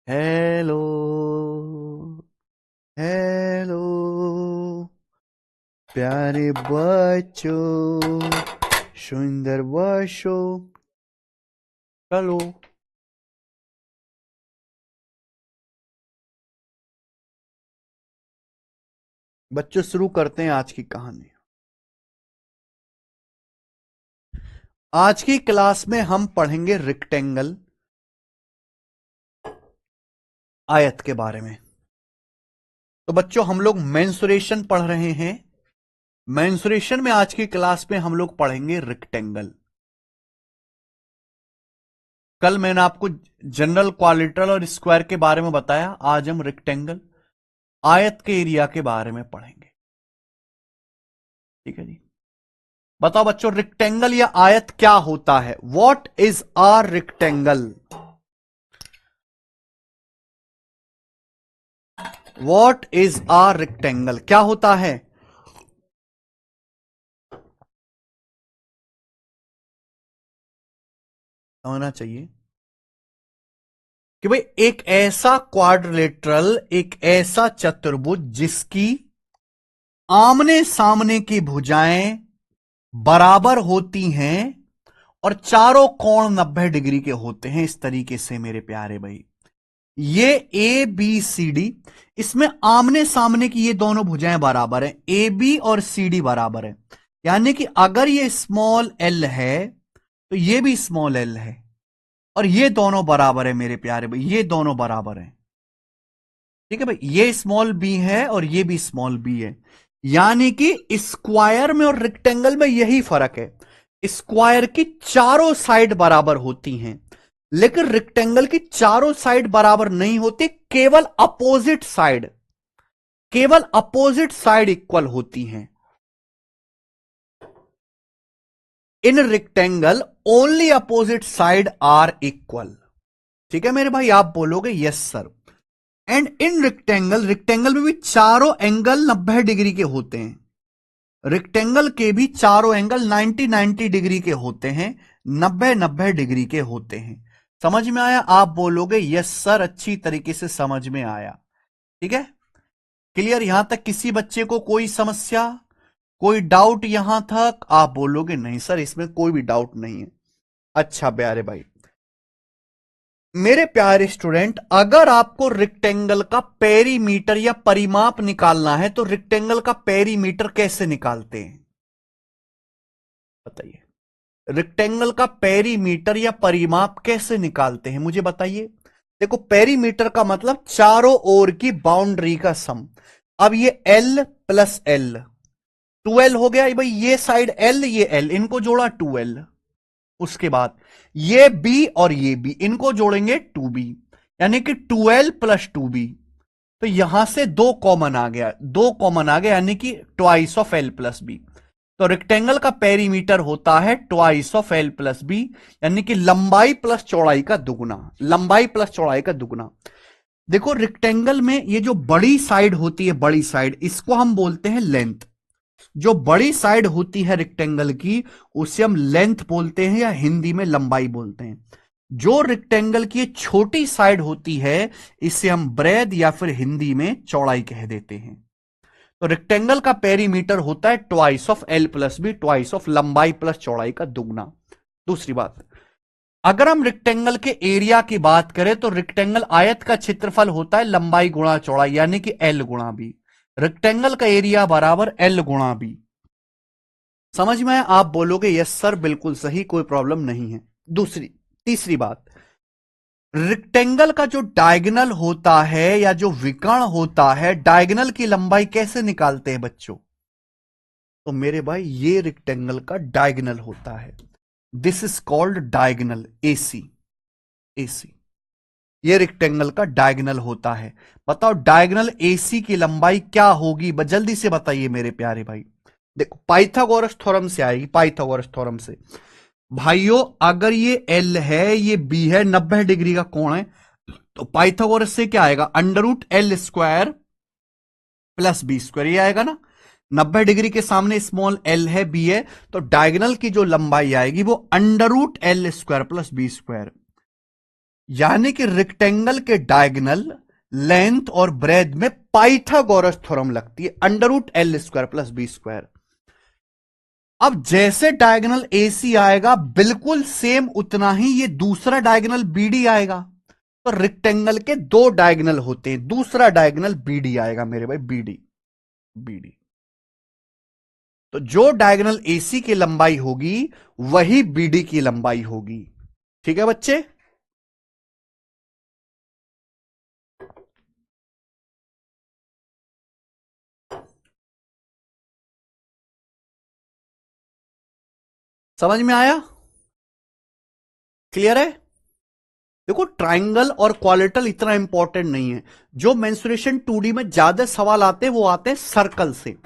Hello hello प्यारे बच्चों, सुंदर बच्चों, चलो बच्चों शुरू करते हैं आज की कहानी। आज की क्लास में हम पढ़ेंगे रेक्टेंगल, आयत के बारे में। तो बच्चों हम लोग मेंसुरेशन पढ़ रहे हैं। मेंसुरेशन में आज की क्लास में हम लोग पढ़ेंगे रेक्टेंगल। कल मैंने आपको जनरल, क्वाड्रिलेटरल और स्क्वायर के बारे में बताया। आज हम रेक्टेंगल, आयत के एरिया के बारे में पढ़ेंगे। ठीक है जी। बताओ बच्चों, रेक्टेंगल या आयत क्या होता है? What is a rectangle? What is a rectangle, क्या होता है? समझना चाहिए कि भाई एक ऐसा क्वाड्रिलेटरल, एक ऐसा चतुर्भुज जिसकी आमने सामने की भुजाएं बराबर होती हैं और चारों कोण 90 डिग्री के होते हैं। इस तरीके से मेरे प्यारे भाई, ये ए बी सी डी, इसमें आमने सामने की ये दोनों भुजाएं बराबर हैं। ए बी और सी डी बराबर है, यानी कि अगर ये स्मॉल एल है तो ये भी स्मॉल एल है, और ये दोनों बराबर है मेरे प्यारे भाई, ये दोनों बराबर है। ठीक है भाई, ये स्मॉल बी है और ये भी स्मॉल बी है। यानी कि स्क्वायर में और रेक्टेंगल में यही फर्क है, स्क्वायर की चारों साइड बराबर होती हैं, लेकिन रेक्टेंगल की चारों साइड बराबर नहीं होती, केवल अपोजिट साइड, केवल अपोजिट साइड इक्वल होती हैं। In rectangle only opposite side are equal. ठीक है मेरे भाई, आप बोलोगे yes sir. And in rectangle, rectangle में भी चारों एंगल 90 डिग्री के होते हैं। रेक्टेंगल के भी चारों एंगल 90 डिग्री के होते हैं, 90 डिग्री के होते हैं। समझ में आया? आप बोलोगे यस सर, अच्छी तरीके से समझ में आया। ठीक है, क्लियर? यहां तक किसी बच्चे को कोई समस्या, कोई डाउट यहां तक? आप बोलोगे नहीं सर, इसमें कोई भी डाउट नहीं है। अच्छा प्यारे भाई, मेरे प्यारे स्टूडेंट, अगर आपको रेक्टेंगल का पेरीमीटर या परिमाप निकालना है तो रेक्टेंगल का पेरीमीटर कैसे निकालते हैं बताइए? रेक्टेंगल का पेरीमीटर या परिमाप कैसे निकालते हैं मुझे बताइए। देखो, पेरीमीटर का मतलब चारों ओर की बाउंड्री का सम। अब ये L प्लस L 2L हो गया भाई, ये साइड L, ये L, इनको जोड़ा 2L। उसके बाद ये B और ये B, इनको जोड़ेंगे 2B, यानी कि 2L प्लस 2B। तो यहां से दो कॉमन आ गया, दो कॉमन आ गया, यानी कि twice of L plus B। तो रेक्टेंगल का पेरीमीटर होता है twice of L plus B, यानी कि लंबाई प्लस चौड़ाई का दुगुना, लंबाई प्लस चौड़ाई का दुगुना। देखो, रेक्टेंगल में ये जो बड़ी साइड होती है, बड़ी साइड, इसको हम बोलते हैं लेंथ। जो बड़ी साइड होती है रेक्टेंगल की, उसे हम लेंथ बोलते हैं या हिंदी में लंबाई बोलते हैं। जो रेक्टेंगल की छोटी साइड होती है, इसे हम ब्रेड या फिर हिंदी में चौड़ाई कह देते हैं। तो रेक्टेंगल का पेरीमीटर होता है twice of L plus B, ट्वाइस ऑफ लंबाई प्लस चौड़ाई का दुगना। दूसरी बात, अगर हम रेक्टेंगल के एरिया की बात करें तो रेक्टेंगल आयत का क्षेत्रफल होता है लंबाई गुणा चौड़ाई, यानी कि एल गुणा बी। रेक्टेंगल का एरिया बराबर एल गुणा बी। समझ में? आप बोलोगे यस सर, बिल्कुल सही, कोई प्रॉब्लम नहीं है। दूसरी, तीसरी बात, रेक्टेंगल का जो डायगोनल होता है या जो विकर्ण होता है, डायगोनल की लंबाई कैसे निकालते हैं बच्चों? तो मेरे भाई, ये रेक्टेंगल का डायगोनल होता है, this is called diagonal, AC. AC, ये रेक्टेंगल का डायगोनल होता है। बताओ डायगोनल एसी की लंबाई क्या होगी? जल्दी से बताइए मेरे प्यारे भाई। देखो, पाइथागोरस थ्योरम से आएगी, पाइथागोरस थ्योरम से। भाइयों, अगर ये एल है, ये बी है, 90 डिग्री का कोण है, तो पाइथागोरस से क्या आएगा? Under root L square plus B square, ये आएगा ना। 90 डिग्री के सामने स्मॉल एल है, बी है, तो डायगोनल की जो लंबाई आएगी वो under root L square plus B square. यानी कि रेक्टेंगल के डायगोनल लेंथ और ब्रेथ में पाइथागोरस थ्योरम लगती है, √L² + B²। अब जैसे डायगोनल AC आएगा बिल्कुल सेम उतना ही ये दूसरा डायगोनल BD आएगा। तो रेक्टेंगल के दो डायगोनल होते हैं, दूसरा डायगोनल BD आएगा मेरे भाई, BD। तो जो डायगोनल AC की लंबाई होगी वही BD की लंबाई होगी। ठीक है बच्चे? समझ में आया? क्लियर है? देखो ट्राइंगल और क्वालिटल इतना इंपॉर्टेंट नहीं है। जो मेंसुरेशन 2D में ज्यादा सवाल आते हैं वो आते हैं सर्कल से।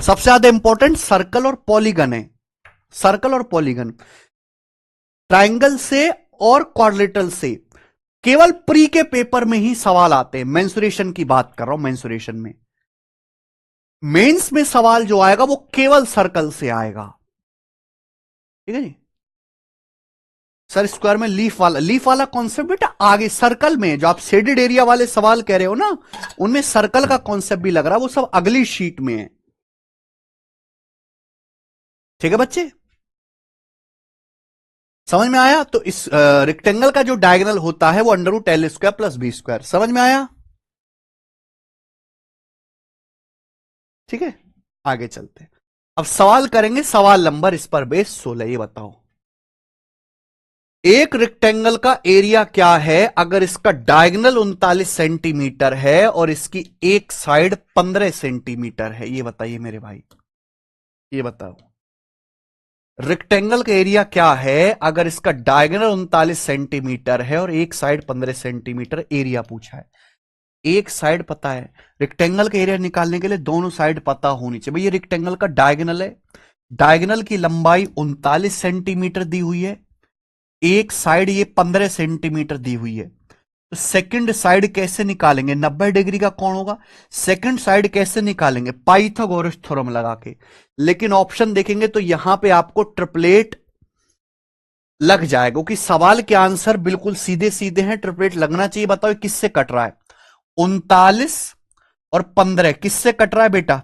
सबसे ज्यादा इंपॉर्टेंट सर्कल और पॉलीगन है, सर्कल और पॉलीगन। ट्राइंगल से और क्वाड्रिलेटरल से केवल प्री के पेपर में ही सवाल आते हैं। मेंसुरेशन की बात कर रहा हूं, मेंसुरेशन में। मेंस में सवाल जो आएगा वो केवल सर्कल से आएगा। ठीक है जी? सर स्क्वायर में लीफ वाला कॉन्सेप्ट बेटा आगे सर्कल में, जो आप शेडेड एरिया वाले सवाल कह रहे हो ना, उनमें सर्कल का कॉन्सेप्ट भी लग रहा है, वो सब अगली शीट में है। ठीक है बच्चे? समझ में आया? तो इस रेक्टेंगल का जो डायगोनल होता है वो √L² + B²। समझ में आया? ठीक है, आगे चलते हैं। अब सवाल करेंगे, सवाल नंबर इस पर बेस 16। ये बताओ एक रेक्टेंगल का एरिया क्या है अगर इसका डायगोनल 39 सेंटीमीटर है और इसकी एक साइड 15 सेंटीमीटर है। ये बताइए मेरे भाई, ये बताओ रेक्टेंगल का एरिया क्या है अगर इसका डायगोनल 39 सेंटीमीटर है और एक साइड 15 सेंटीमीटर एरिया पूछा है। एक साइड पता है, रेक्टेंगल का एरिया निकालने के लिए दोनों साइड पता होनी चाहिए। भाई ये रेक्टेंगल का डायगोनल है, डायगोनल की लंबाई 39 सेंटीमीटर दी हुई है, एक साइड ये 15 सेंटीमीटर दी हुई है। तो सेकंड साइड कैसे निकालेंगे? 90 डिग्री का कोण होगा, सेकंड साइड कैसे निकालेंगे? पाइथागोरस थ्योरम लगा के। लेकिन ऑप्शन देखेंगे तो यहां पे आपको ट्रिपलेट लग जाएगा, क्योंकि सवाल के आंसर बिल्कुल सीधे सीधे हैं, ट्रिपलेट लगना चाहिए। बताओ किससे कट रहा है? 39 और 15 किससे कट रहा है बेटा?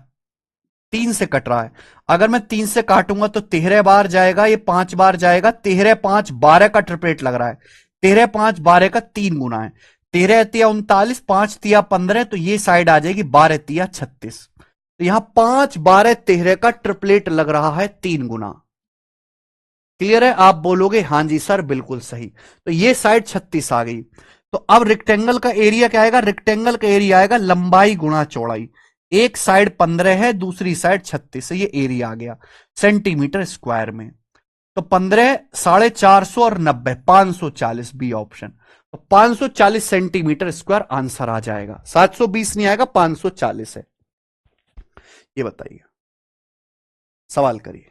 3 से कट रहा है। अगर मैं 3 से काटूंगा तो 13 बार जाएगा, ये 5 बार जाएगा। 13 5 12 का ट्रिपलेट लग रहा है। 13 5 12 का 3 गुना है। 13 तिया 39, 5 तिया 15, तो ये साइड आ जाएगी 12 तिया 36। तो यहां 5 12 13 का ट्रिपलेट लग रहा है 3 गुना। क्लियर है? आप बोलोगे हां जी सर बिल्कुल सही। तो ये साइड 36 आ गई। तो अब रेक्टेंगल का एरिया क्या आएगा? रेक्टेंगल का एरिया आएगा लंबाई गुणा चौड़ाई। एक साइड 15 है, दूसरी साइड 36 है, ये एरिया आ गया सेंटीमीटर स्क्वायर में। तो 15 450 और 90 540, बी ऑप्शन। तो 540 सेंटीमीटर स्क्वायर आंसर आ जाएगा। 720 नहीं आएगा, 540 है। ये बताइए, सवाल करिए।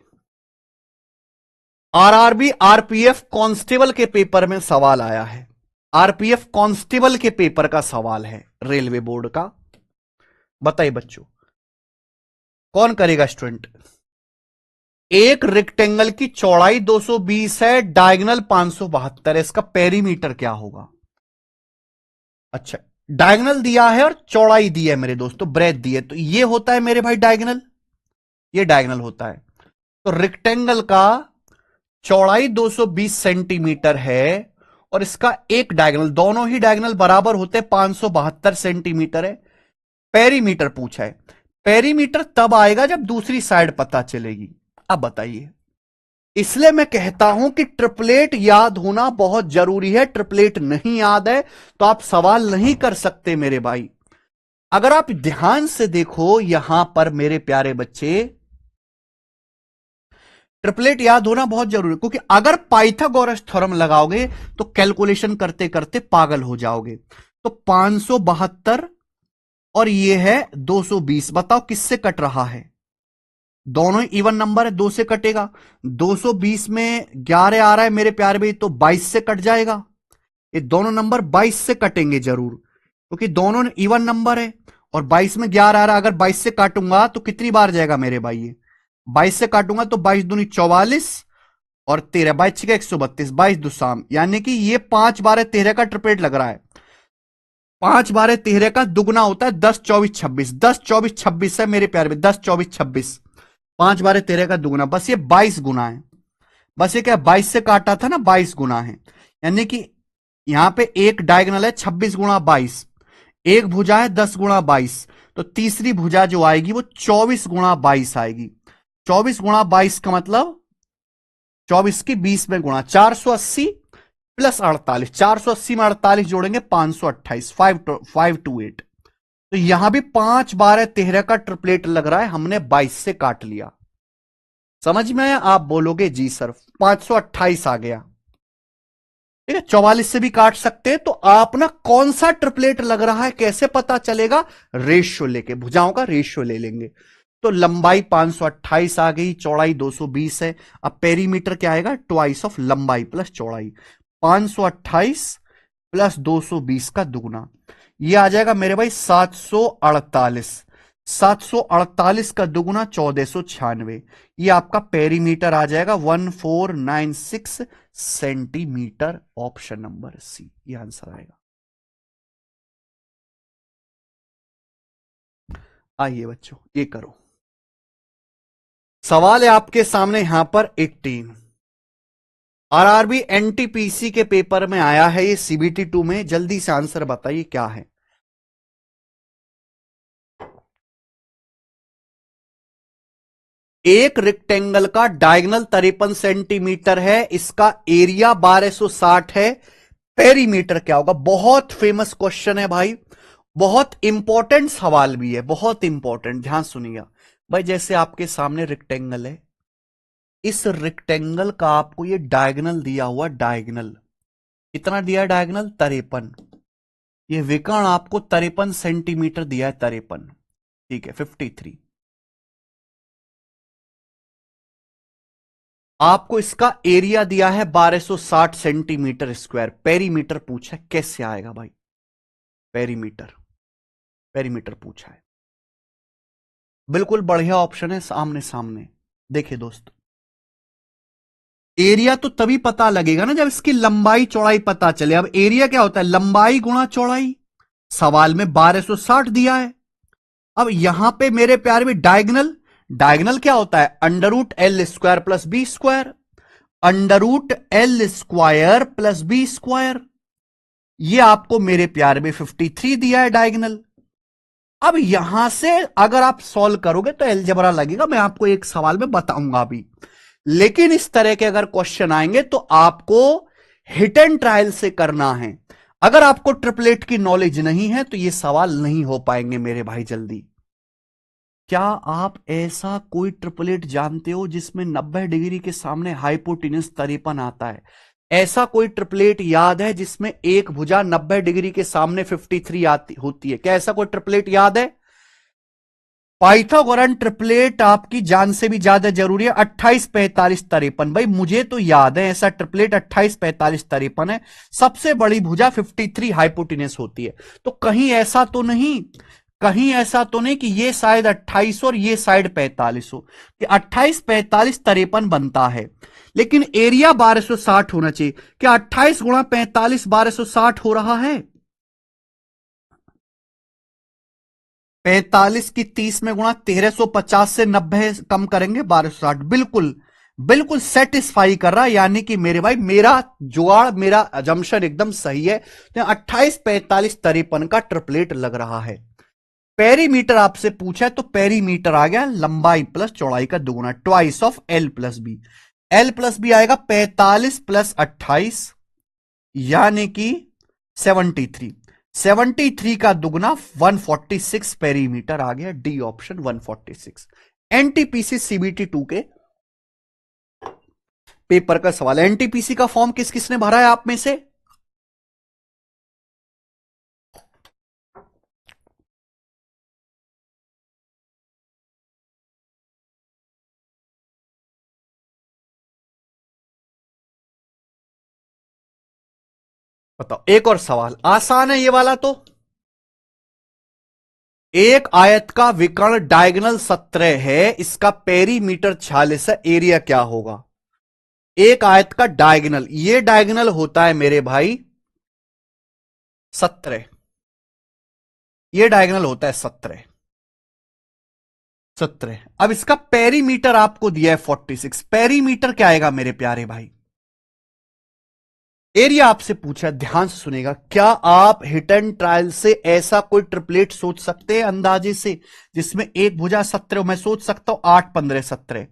आरआरबी आरपीएफ कांस्टेबल के पेपर में सवाल आया है। आरपीएफ कांस्टेबल के पेपर का सवाल है, रेलवे बोर्ड का। बताइए बच्चों, कौन करेगा स्टूडेंट? एक रेक्टेंगल की चौड़ाई 220 है, डायगोनल 572 है, इसका पेरीमीटर क्या होगा? अच्छा, डायगोनल दिया है और चौड़ाई दी है मेरे दोस्तों, ब्रेथ दी है, तो ये होता है मेरे भाई डायगोनल, ये डायगोनल होता है। तो रेक्टेंगल का चौड़ाई 220 सेंटीमीटर है और इसका एक डायगोनल, दोनों ही डायगोनल बराबर होते हैं, 572 सेंटीमीटर है। पेरीमीटर पूछा है। पेरीमीटर तब आएगा जब दूसरी साइड पता चलेगी। अब बताइए, इसलिए मैं कहता हूं कि ट्रिपलेट याद होना बहुत जरूरी है। ट्रिपलेट नहीं याद है तो आप सवाल नहीं कर सकते मेरे भाई। अगर आप ध्यान से देखो यहां पर मेरे प्यारे बच्चे, ट्रिपलेट याद होना बहुत जरूरी है, क्योंकि अगर पाइथागोरस थ्योरम लगाओगे तो कैलकुलेशन करते करते पागल हो जाओगे। तो 572 और ये है 220, बताओ किससे कट रहा है? दोनों इवन नंबर है, 2 से कटेगा। 220 में 11 आ रहा है मेरे प्यारे भाई, तो 22 से कट जाएगा। ये दोनों नंबर 22 से कटेंगे जरूर, क्योंकि दोनों इवन नंबर है। और 22 में 11 आ रहा है, अगर 22 से काटूंगा तो कितनी बार जाएगा मेरे भाई? ये 22 से काटूंगा तो 22 दूनी 44 और 13 बाईस 6 का 132, 22 दुसाम, यानी कि ये 5 12 13 का ट्रिपलेट लग रहा है। 5 12 13 का दुगना होता है 10 24 26, 10 24 26 है मेरे प्यारे में, 10 24 26, 5 12 13 का दुगना, बस ये 22 गुना है। बस ये क्या 22 से काटा था ना, 22 गुना है। यानी कि यहां पे एक डायगोनल है 26 गुणा 22, एक भुजा है 10 गुणा 22, तो तीसरी भुजा जो आएगी वो 24 गुणा 22 आएगी। 24 गुणा 22 का मतलब 24 की 20 में गुणा, 480 प्लस 48, 480 में 48 जोड़ेंगे 528, 528। तो यहां भी 5 12 13 का ट्रिपलेट लग रहा है, हमने 22 से काट लिया। समझ में आया? आप बोलोगे जी सर 528 आ गया। ठीक है, 44 से भी काट सकते हैं। तो आप ना कौन सा ट्रिपलेट लग रहा है कैसे पता चलेगा? रेशियो लेके, भुजाओं का रेशियो ले लेंगे। तो लंबाई 528 आ गई, चौड़ाई 220 है। अब पेरीमीटर क्या आएगा? ट्वाइस ऑफ लंबाई प्लस चौड़ाई, 528 प्लस 220 का दुगना, ये आ जाएगा मेरे भाई 748। 748 का दुगुना 1496, ये आपका पेरीमीटर आ जाएगा 1496 सेंटीमीटर। ऑप्शन नंबर सी ये आंसर आएगा। आइए बच्चों ये करो, सवाल है आपके सामने यहां पर 18। आरआरबी एनटीपीसी के पेपर में आया है ये, सीबीटी 2 में। जल्दी से आंसर बताइए क्या है। एक रेक्टेंगल का डायगोनल 53 सेंटीमीटर है, इसका एरिया 1260 है, पेरीमीटर क्या होगा? बहुत फेमस क्वेश्चन है भाई, बहुत इंपॉर्टेंट सवाल भी है, बहुत इंपॉर्टेंट। ध्यान सुनिएगा भाई, जैसे आपके सामने रेक्टेंगल है, इस रेक्टेंगल का आपको ये डायगोनल दिया हुआ, डायगोनल कितना दिया है? डायगोनल 53। ये विकर्ण आपको 53 सेंटीमीटर दिया है, 53, ठीक है 53। आपको इसका एरिया दिया है 1260 सेंटीमीटर स्क्वायर, पेरीमीटर पूछा है, कैसे आएगा भाई? पेरीमीटर, पेरीमीटर पूछा है। बिल्कुल बढ़िया ऑप्शन है, सामने सामने। देखिए दोस्त, एरिया तो तभी पता लगेगा ना जब इसकी लंबाई चौड़ाई पता चले। अब एरिया क्या होता है? लंबाई गुणा चौड़ाई। सवाल में 1260 दिया है। अब यहां पे मेरे प्यारे में डायगोनल, डायगोनल क्या होता है? Under root L square plus B square, under root L square plus B square. ये आपको मेरे प्यारे में 53 दिया है डायगोनल। अब यहां से अगर आप सॉल्व करोगे तो अलजेब्रा लगेगा, मैं आपको एक सवाल में बताऊंगा अभी। लेकिन इस तरह के अगर क्वेश्चन आएंगे तो आपको हिट एंड ट्रायल से करना है। अगर आपको ट्रिपलेट की नॉलेज नहीं है तो ये सवाल नहीं हो पाएंगे मेरे भाई जल्दी। क्या आप ऐसा कोई ट्रिपलेट जानते हो जिसमें 90 डिग्री के सामने हाइपोटेन्यूज 53 आता है? ऐसा कोई ट्रिपलेट याद है जिसमें एक भुजा 90 डिग्री के सामने 53 आती होती है? क्या ऐसा कोई ट्रिपलेट याद है? पाइथागोरन ट्रिपलेट आपकी जान से भी ज्यादा जरूरी है। 28 45 53, भाई मुझे तो याद है ऐसा ट्रिपलेट 28 45 53 है। सबसे बड़ी भुजा 53 हाइपोटेन्यूज होती है। तो कहीं ऐसा तो नहीं, कहीं ऐसा तो नहीं कि ये शायद 28 और ये साइड 45 हो, कि 28 45 53 बनता है, लेकिन एरिया 1260 होना चाहिए। क्या 28 गुणा 45 1260 हो रहा है? 45 की 30 में गुणा, 1350 से 90 कम करेंगे 1260, बिल्कुल बिल्कुल सेटिस्फाई कर रहा है। यानी कि मेरे भाई मेरा जुगाड़, मेरा अजम्पशन एकदम सही है। तो 28 45 53 का ट्रिपलेट लग रहा है। पेरीमीटर आपसे पूछा है तो पेरीमीटर आ गया लंबाई प्लस चौड़ाई का दुगुना, twice of L plus B. L plus B आएगा 45 प्लस 28, यानी कि 73। 73 का दुगना 146 पेरीमीटर आ गया। D option 146। एनटीपीसी सीबीटी 2 के पेपर का सवाल। एनटीपीसी का फॉर्म किस किसने भरा है आप में से? बताओ। एक और सवाल आसान है ये वाला तो। एक आयत का विकर्ण डायगोनल 17 है, इसका पेरीमीटर 46 है, एरिया क्या होगा? एक आयत का डायगोनल, ये डायगोनल होता है मेरे भाई 17, ये डायगोनल होता है 17, 17। अब इसका पेरीमीटर आपको दिया है 46। पेरीमीटर क्या आएगा मेरे प्यारे भाई? एरिया आपसे पूछा, ध्यान से सुनेगा। क्या आप हिट एंड ट्रायल से ऐसा कोई ट्रिपलेट सोच सकते हैं अंदाजे से जिसमें एक भुजा 17? मैं सोच सकता हूं 8 15 17।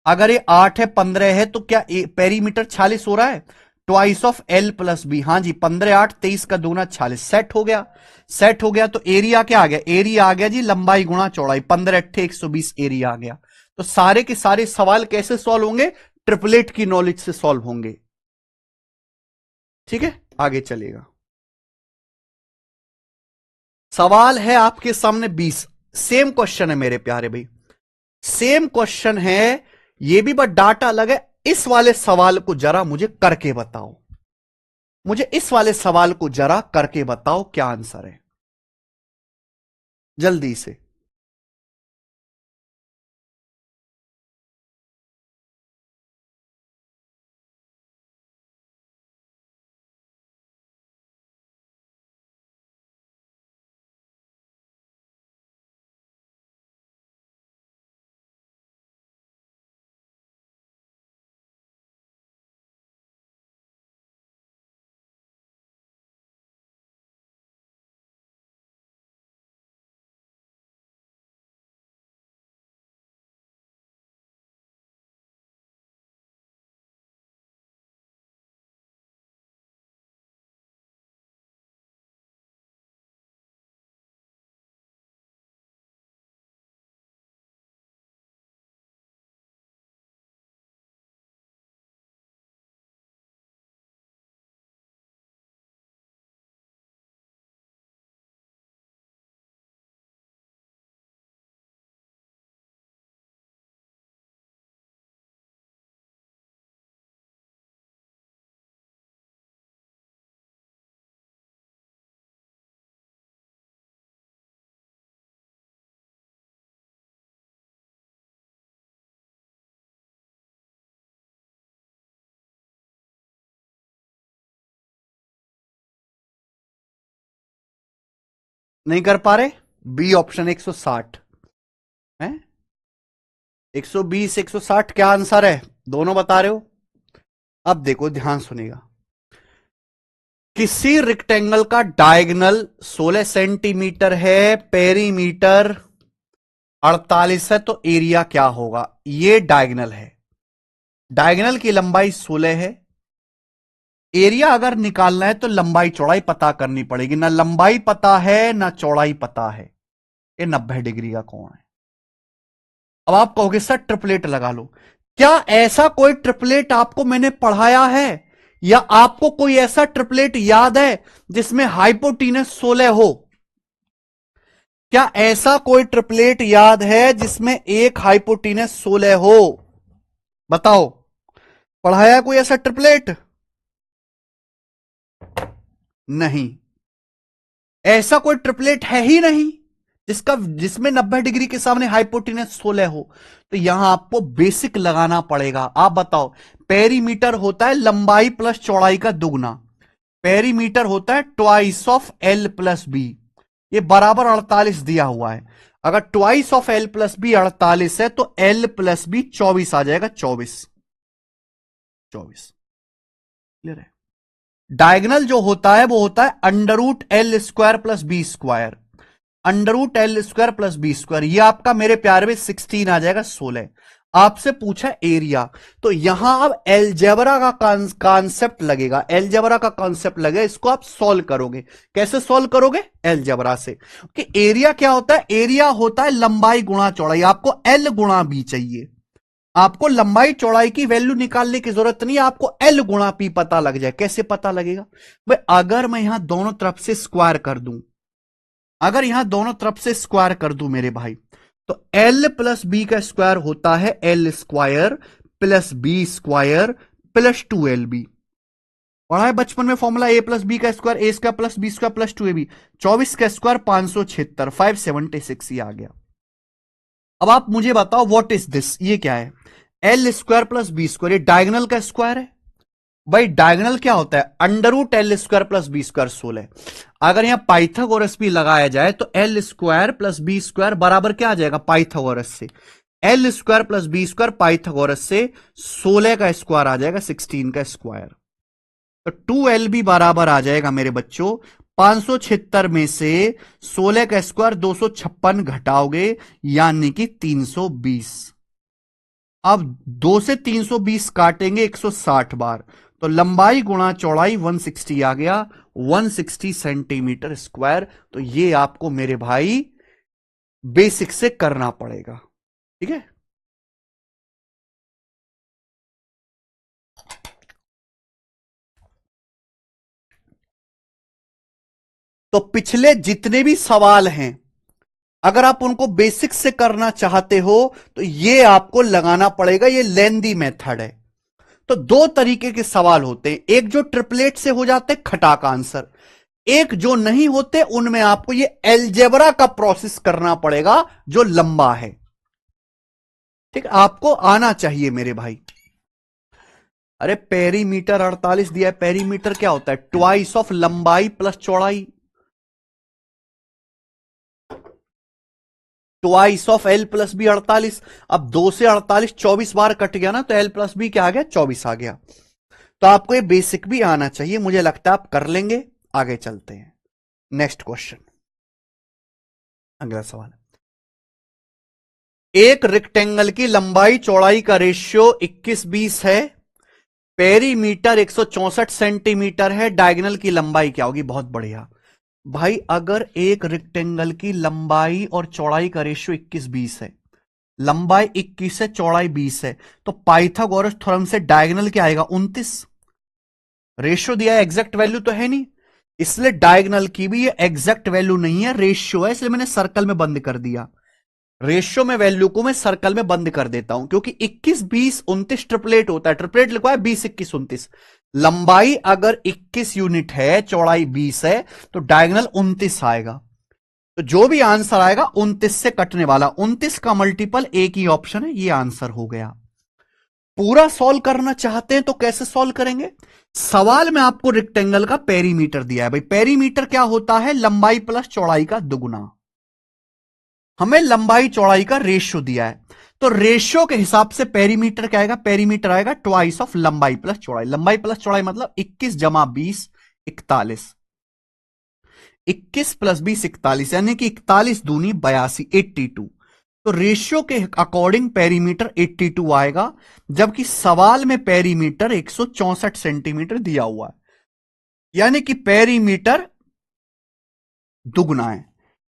अगर ये 8 है 15 है तो क्या पेरीमीटर 46 हो रहा है? Twice of L plus B. हाँ जी, 15 8 23 का दूना 46। सेट हो गया, सेट हो गया। तो एरिया क्या आ गया? एरिया आ गया जी लंबाई गुणा चौड़ाई। 15 8 120 एरिया आ गया। तो सारे के सारे सवाल कैसे सॉल्व होंगे? ट्रिपलेट की नॉलेज से सॉल्व होंगे। ठीक है, आगे चलेगा। सवाल है आपके सामने 20। सेम क्वेश्चन है मेरे प्यारे भाई, सेम क्वेश्चन है ये भी, बट डाटा अलग है। इस वाले सवाल को जरा मुझे करके बताओ, मुझे इस वाले सवाल को जरा करके बताओ क्या आंसर है, जल्दी से। नहीं कर पा रहे? बी ऑप्शन 160 है, 120 160 क्या आंसर है? दोनों बता रहे हो। अब देखो ध्यान सुनेगा, किसी रेक्टेंगल का डायगोनल 16 सेंटीमीटर है, पेरीमीटर 48 है, तो एरिया क्या होगा? ये डायगोनल है, डायगोनल की लंबाई 16 है। एरिया अगर निकालना है तो लंबाई चौड़ाई पता करनी पड़ेगी, ना लंबाई पता है ना चौड़ाई पता है। ये 90 डिग्री का कोण है। अब आप कहोगे सर ट्रिपलेट लगा लो। क्या ऐसा कोई ट्रिपलेट आपको मैंने पढ़ाया है, या आपको कोई ऐसा ट्रिपलेट याद है जिसमें हाइपोटीनस 16 हो? क्या ऐसा कोई ट्रिपलेट याद है जिसमें एक हाइपोटीनस 16 हो? बताओ, पढ़ाया कोई ऐसा ट्रिपलेट? नहीं, ऐसा कोई ट्रिपलेट है ही नहीं जिसमें 90 डिग्री के सामने हाइपोटेनस 16 हो। तो यहां आपको बेसिक लगाना पड़ेगा। आप बताओ, पेरीमीटर होता है लंबाई प्लस चौड़ाई का दुगना, पेरीमीटर होता है twice of L plus B. ये बराबर 48 दिया हुआ है। अगर twice of L plus B 48 है तो एल प्लस बी 24 आ जाएगा, 24 24। क्लियर है? डायगोनल जो होता है वो होता है under root L square plus B square, under root L square plus B square. ये आपका मेरे प्यारे में 16 आ जाएगा, 16। आपसे पूछा एरिया, तो यहां अब एलजेब्रा का कॉन्सेप्ट लगेगा, एलजेब्रा का कॉन्सेप्ट लगेगा। इसको आप सॉल्व करोगे, कैसे सॉल्व करोगे? एलजेब्रा से। कि एरिया क्या होता है? एरिया होता है लंबाई गुणा चौड़ाई। आपको एल गुणा बी चाहिए, आपको लंबाई चौड़ाई की वैल्यू निकालने की जरूरत नहीं है, आपको एल गुणा पी पता लग जाए। कैसे पता लगेगा भाई? अगर मैं यहां दोनों तरफ से स्क्वायर कर दूं, अगर यहां दोनों तरफ से स्क्वायर कर दूं मेरे भाई, तो एल प्लस बी का स्क्वायर होता है L square plus B square plus 2 LB। पढ़ा है बचपन में फॉर्मूला, ए प्लस बी का square A square plus B square plus 2AB। 24 का स्क्वायर 576, 576 ये आ गया। अब आप मुझे बताओ व्हाट इज दिस, ये क्या है? L square plus B square, ये डायगोनल का स्क्वायर है भाई। डायगोनल क्या होता है? Under root L square plus B square 16। अगर यहां पाइथागोरस भी लगाया जाए तो L square plus B square बराबर क्या आ जाएगा पाइथागोरस से? L square plus B square Pythagoras से 16 का स्क्वायर आ जाएगा 16 का स्क्वायर। तो 2l भी बराबर आ जाएगा मेरे बच्चों 576 में से 16 का स्क्वायर 256 घटाओगे यानी कि 320। अब 2 से 320 काटेंगे 160 बार, तो लंबाई गुणा चौड़ाई 160 आ गया, 160 सेंटीमीटर स्क्वायर। तो ये आपको मेरे भाई बेसिक से करना पड़ेगा, ठीक है। तो पिछले जितने भी सवाल हैं अगर आप उनको बेसिक से करना चाहते हो तो ये आपको लगाना पड़ेगा, ये लेंदी मेथड है। तो दो तरीके के सवाल होते हैं, एक जो ट्रिपलेट से हो जाते खटाक आंसर, एक जो नहीं होते उनमें आपको ये एलजेब्रा का प्रोसेस करना पड़ेगा जो लंबा है, ठीक है। आपको आना चाहिए मेरे भाई। अरे पेरीमीटर 48 दिया है, पेरीमीटर क्या होता है? ट्वाइस ऑफ लंबाई प्लस चौड़ाई, twice of L plus B 48। अब 2 से 48 24 बार कट गया ना, तो एल प्लस बी क्या आ गया? 24 आ गया। तो आपको ये बेसिक भी आना चाहिए, मुझे लगता है आप कर लेंगे। आगे चलते हैं, नेक्स्ट क्वेश्चन, अगला सवाल। एक रेक्टेंगल की लंबाई चौड़ाई का रेशियो 21-20 है, पेरीमीटर 164 सेंटीमीटर है, डायगोनल की लंबाई क्या होगी? बहुत बढ़िया भाई। अगर एक रेक्टेंगल की लंबाई और चौड़ाई का रेशियो 21-20 है, लंबाई 21 है चौड़ाई 20 है, तो पाइथागोरस थ्योरम से डायगोनल क्या आएगा? 29। रेशियो दिया है, एग्जैक्ट वैल्यू तो है नहीं, इसलिए डायगोनल की भी ये एग्जैक्ट वैल्यू नहीं है, रेशियो है, इसलिए मैंने सर्कल में बंद कर दिया। रेशियो में वैल्यू को मैं सर्कल में बंद कर देता हूं, क्योंकि 21 20 29 ट्रिपलेट होता है, ट्रिपलेट लिखा है 20 21 29। लंबाई अगर 21 यूनिट है चौड़ाई 20 है तो डायगोनल 29 आएगा। तो जो भी आंसर आएगा 29 से कटने वाला, 29 का मल्टीपल एक ही ऑप्शन है, ये आंसर हो गया। पूरा सॉल्व करना चाहते हैं तो कैसे सॉल्व करेंगे? सवाल में आपको रेक्टेंगल का पेरीमीटर दिया है भाई, पेरीमीटर क्या होता है? लंबाई प्लस चौड़ाई का दुगुना। हमें लंबाई चौड़ाई का रेशियो दिया है, तो रेशियो के हिसाब से पेरीमीटर क्या आएगा? पेरीमीटर आएगा ट्वाइस ऑफ लंबाई प्लस चौड़ाई। लंबाई प्लस चौड़ाई मतलब 21 जमा 20 41, 21 प्लस 20 41, यानी कि 41 दूनी 82 82। तो रेशियो के अकॉर्डिंग पेरीमीटर 82 आएगा, जबकि सवाल में पेरीमीटर 164 सेंटीमीटर दिया हुआ है, यानी कि पेरीमीटर दुगुना है।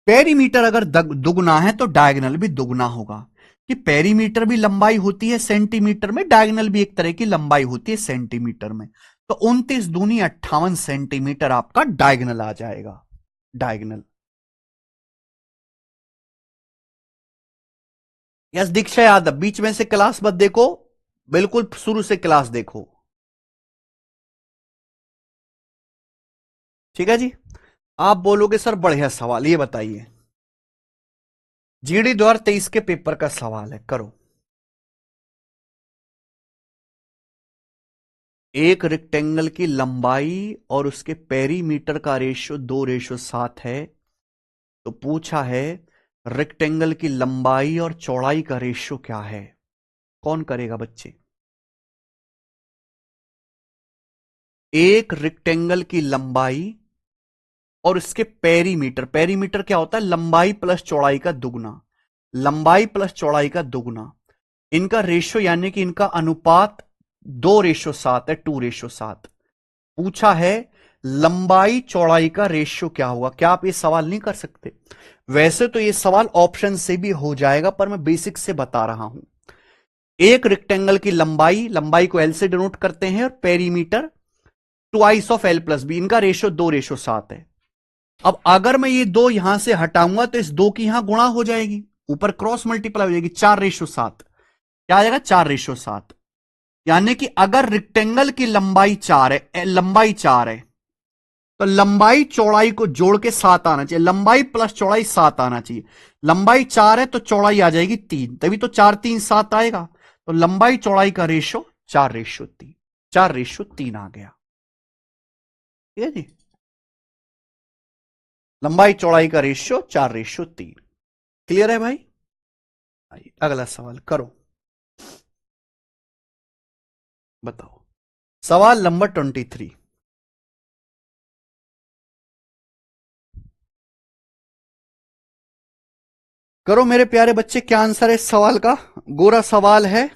पेरीमीटर अगर दुगुना है तो डायगोनल भी दुगुना होगा, कि पेरीमीटर भी लंबाई होती है सेंटीमीटर में, डायगोनल भी एक तरह की लंबाई होती है सेंटीमीटर में। तो 29 दूनी 58 सेंटीमीटर आपका डायगोनल आ जाएगा, डायगोनल। यस दीक्षा यादव, बीच में से क्लास मत देखो, बिल्कुल शुरू से क्लास देखो, ठीक है जी। आप बोलोगे सर बढ़िया सवाल, ये बताइए, जीडी 2023 के पेपर का सवाल है, करो। एक रेक्टेंगल की लंबाई और उसके पेरीमीटर का रेशियो 2:7 है, तो पूछा है रेक्टेंगल की लंबाई और चौड़ाई का रेशियो क्या है? कौन करेगा बच्चे? एक रेक्टेंगल की लंबाई और उसके पेरीमीटर, पेरीमीटर क्या होता है? लंबाई प्लस चौड़ाई का दुगुना, लंबाई प्लस चौड़ाई का दुगुना, इनका रेशियो यानी कि इनका अनुपात 2:7 है, 2:7। पूछा है लंबाई चौड़ाई का रेशियो क्या होगा? क्या आप ये सवाल नहीं कर सकते? वैसे तो ये सवाल ऑप्शन से भी हो जाएगा, पर मैं बेसिक से बता रहा हूं। एक रेक्टेंगल की लंबाई, लंबाई को एल से डिनोट करते हैं, और perimeter twice of L plus B, इनका रेशियो 2:7 है। अब अगर मैं ये दो यहां से हटाऊंगा तो इस दो की यहां गुणा हो जाएगी, ऊपर क्रॉस मल्टीप्लाई हो जाएगी, 4:7। क्या आ जाएगा? 4:7। यानी कि अगर रेक्टेंगल की लंबाई 4 है, लंबाई 4 है, तो लंबाई चौड़ाई को जोड़ के 7 आना चाहिए, लंबाई प्लस चौड़ाई 7 आना चाहिए। लंबाई 4 है तो चौड़ाई आ जाएगी 3, तभी तो 4 3 7 आएगा। तो लंबाई चौड़ाई का रेशो 4:3, 4:3 आ गया। ठीक है जी, लंबाई चौड़ाई का रेशियो 4:3। क्लियर है भाई? आइए अगला सवाल करो, बताओ। सवाल नंबर 23। करो मेरे प्यारे बच्चे, क्या आंसर है इस सवाल का? गोरा सवाल है।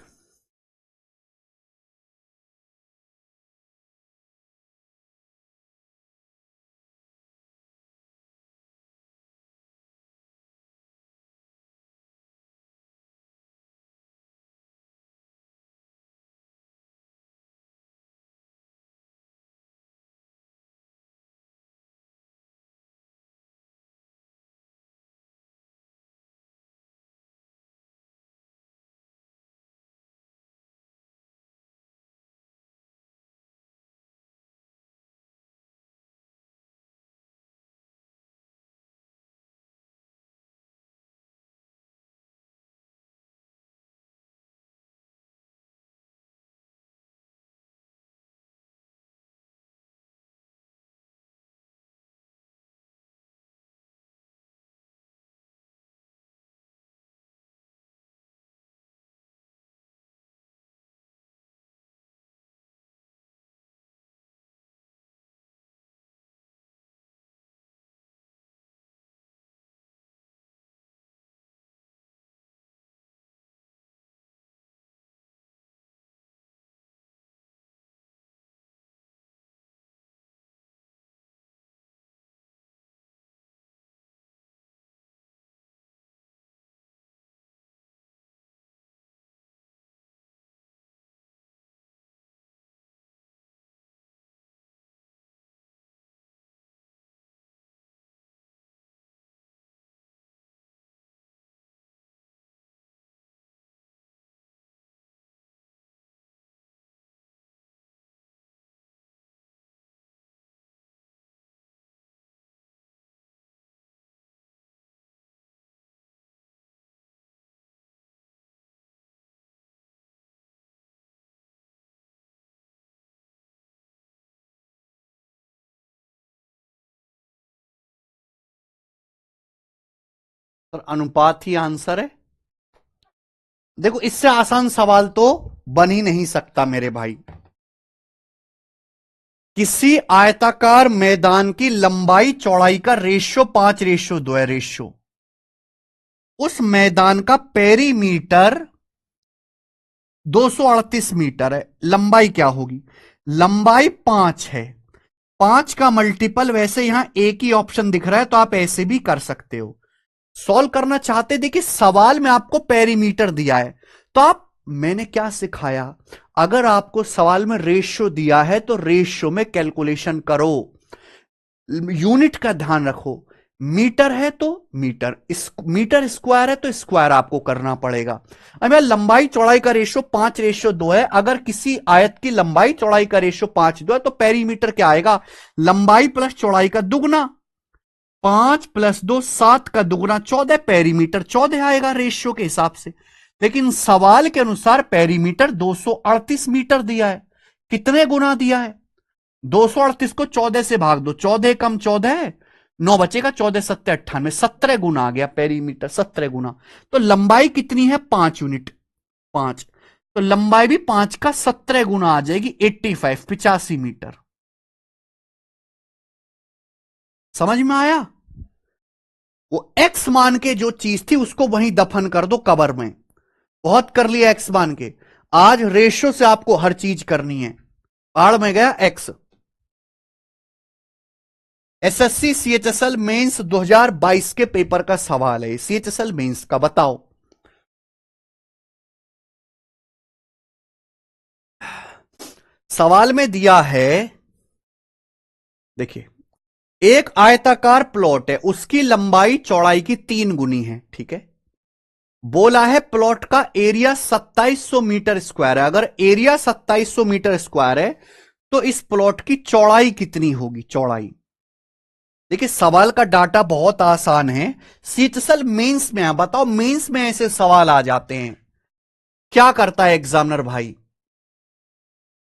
और अनुपात ही आंसर है। देखो इससे आसान सवाल तो बन ही नहीं सकता मेरे भाई। किसी आयताकार मैदान की लंबाई चौड़ाई का रेशियो 5:2 है रेशियो। उस मैदान का पेरीमीटर 238 मीटर है। लंबाई क्या होगी? लंबाई 5 है। 5 का मल्टीपल, वैसे यहां एक ही ऑप्शन दिख रहा है तो आप ऐसे भी कर सकते हो। सॉल्व करना चाहते, देखिए सवाल में आपको पेरीमीटर दिया है तो आप, मैंने क्या सिखाया, अगर आपको सवाल में रेशियो दिया है तो रेशियो में कैलकुलेशन करो। यूनिट का ध्यान रखो। मीटर है तो मीटर, मीटर स्क्वायर है तो स्क्वायर आपको करना पड़ेगा। अब यार लंबाई चौड़ाई का रेशियो 5:2 है। अगर किसी आयत की लंबाई चौड़ाई का रेशियो 5:2 है तो पेरीमीटर क्या आएगा? लंबाई प्लस चौड़ाई का दुगना। 5 + 2 7 का दुगना 14, पेरीमीटर 14 आएगा रेशियो के हिसाब से। लेकिन सवाल के अनुसार पेरीमीटर 238 मीटर दिया है। कितने गुना दिया है? 238 को 14 से भाग दो, 14 कम 14 है, 9 बचेगा, 14 7 98, 17 गुना आ गया पेरीमीटर, 17 गुना। तो लंबाई कितनी है? 5 यूनिट, 5। तो लंबाई भी 5 का 17 गुना आ जाएगी, 85, 85 मीटर। समझ में आया? वो एक्स मान के जो चीज थी उसको वहीं दफन कर दो कबर में। बहुत कर लिया एक्स मान के, आज रेशियो से आपको हर चीज करनी है। आड़ में गया एक्स। एसएससी सीएचएसएल मेंस 2022 के पेपर का सवाल है, सीएचएसएल मेंस का, बताओ। सवाल में दिया है, देखिए, एक आयताकार प्लॉट है, उसकी लंबाई चौड़ाई की 3 गुनी है, ठीक है। बोला है प्लॉट का एरिया 2700 मीटर स्क्वायर है। अगर एरिया 2700 मीटर स्क्वायर है तो इस प्लॉट की चौड़ाई कितनी होगी? चौड़ाई। देखिए सवाल का डाटा बहुत आसान है। सीएचएसएल मेंस में है, बताओ मेंस में ऐसे सवाल आ जाते हैं। क्या करता है एग्जामिनर भाई?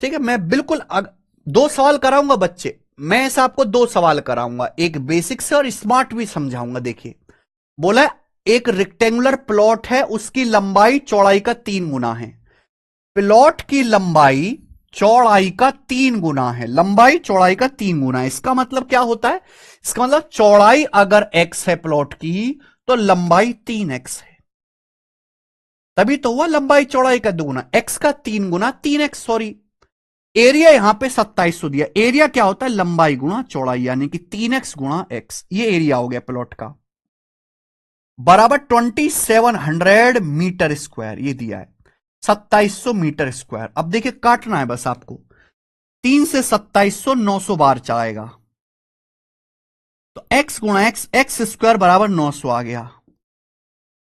ठीक है, मैं बिल्कुल दो सवाल कराऊंगा बच्चे, मैं ऐसा आपको दो सवाल कराऊंगा, एक बेसिक से और स्मार्ट भी समझाऊंगा। देखिए, बोला एक रेक्टेंगुलर प्लॉट है, उसकी लंबाई चौड़ाई का 3 गुना है। प्लॉट की लंबाई चौड़ाई का 3 गुना है, लंबाई चौड़ाई का 3 गुना है। इसका मतलब क्या होता है? इसका मतलब चौड़ाई अगर x है प्लॉट की, तो लंबाई 3x है। तभी तो हुआ लंबाई चौड़ाई का 2 गुना, x का 3 गुना, 3x सॉरी। एरिया यहां पे 2700 दिया। एरिया क्या होता है? लंबाई गुणा चौड़ाई, यानी कि 3x गुणा x। ये एरिया हो गया प्लॉट का, बराबर 2700 मीटर स्क्वायर। ये दिया है 2700 मीटर स्क्वायर। अब देखिए काटना है बस आपको, 3 से 2700 900 बार चलाएगा, तो x गुणा एक्स, एक्स स्क्वायर बराबर 900 आ गया।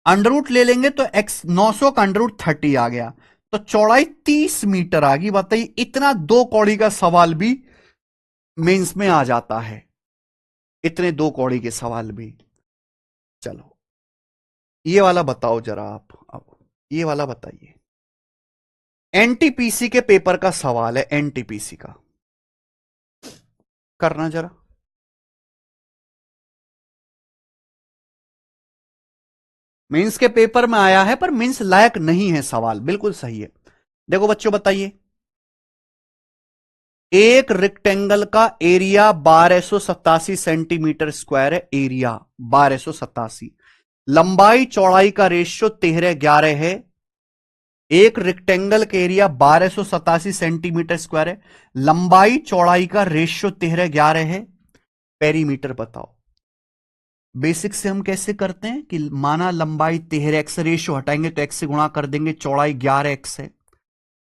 अंडर रूट ले लेंगे तो x 900 का अंडर रूट 30 आ गया, तो चौड़ाई 30 मीटर आ गई। बताइए, इतना दो कौड़ी का सवाल भी मेंस में आ जाता है, इतने दो कौड़ी के सवाल भी। चलो ये वाला बताओ जरा आप, अब ये वाला बताइए। एनटीपीसी के पेपर का सवाल है, एनटीपीसी का करना जरा। मेंस के पेपर में आया है, पर मेंस लायक नहीं है सवाल, बिल्कुल सही है। देखो बच्चों बताइए, एक रेक्टेंगल का एरिया 1287 सेंटीमीटर स्क्वायर है। एरिया 1287, लंबाई चौड़ाई का रेशियो 13:11 है। एक रेक्टेंगल का एरिया 1287 सेंटीमीटर स्क्वायर है, लंबाई चौड़ाई का रेशियो 13:11 है। पेरीमीटर बताओ। बेसिक से हम कैसे करते हैं कि माना लंबाई 13x, रेशियो हटाएंगे तो x से गुणा कर देंगे, चौड़ाई 11x है।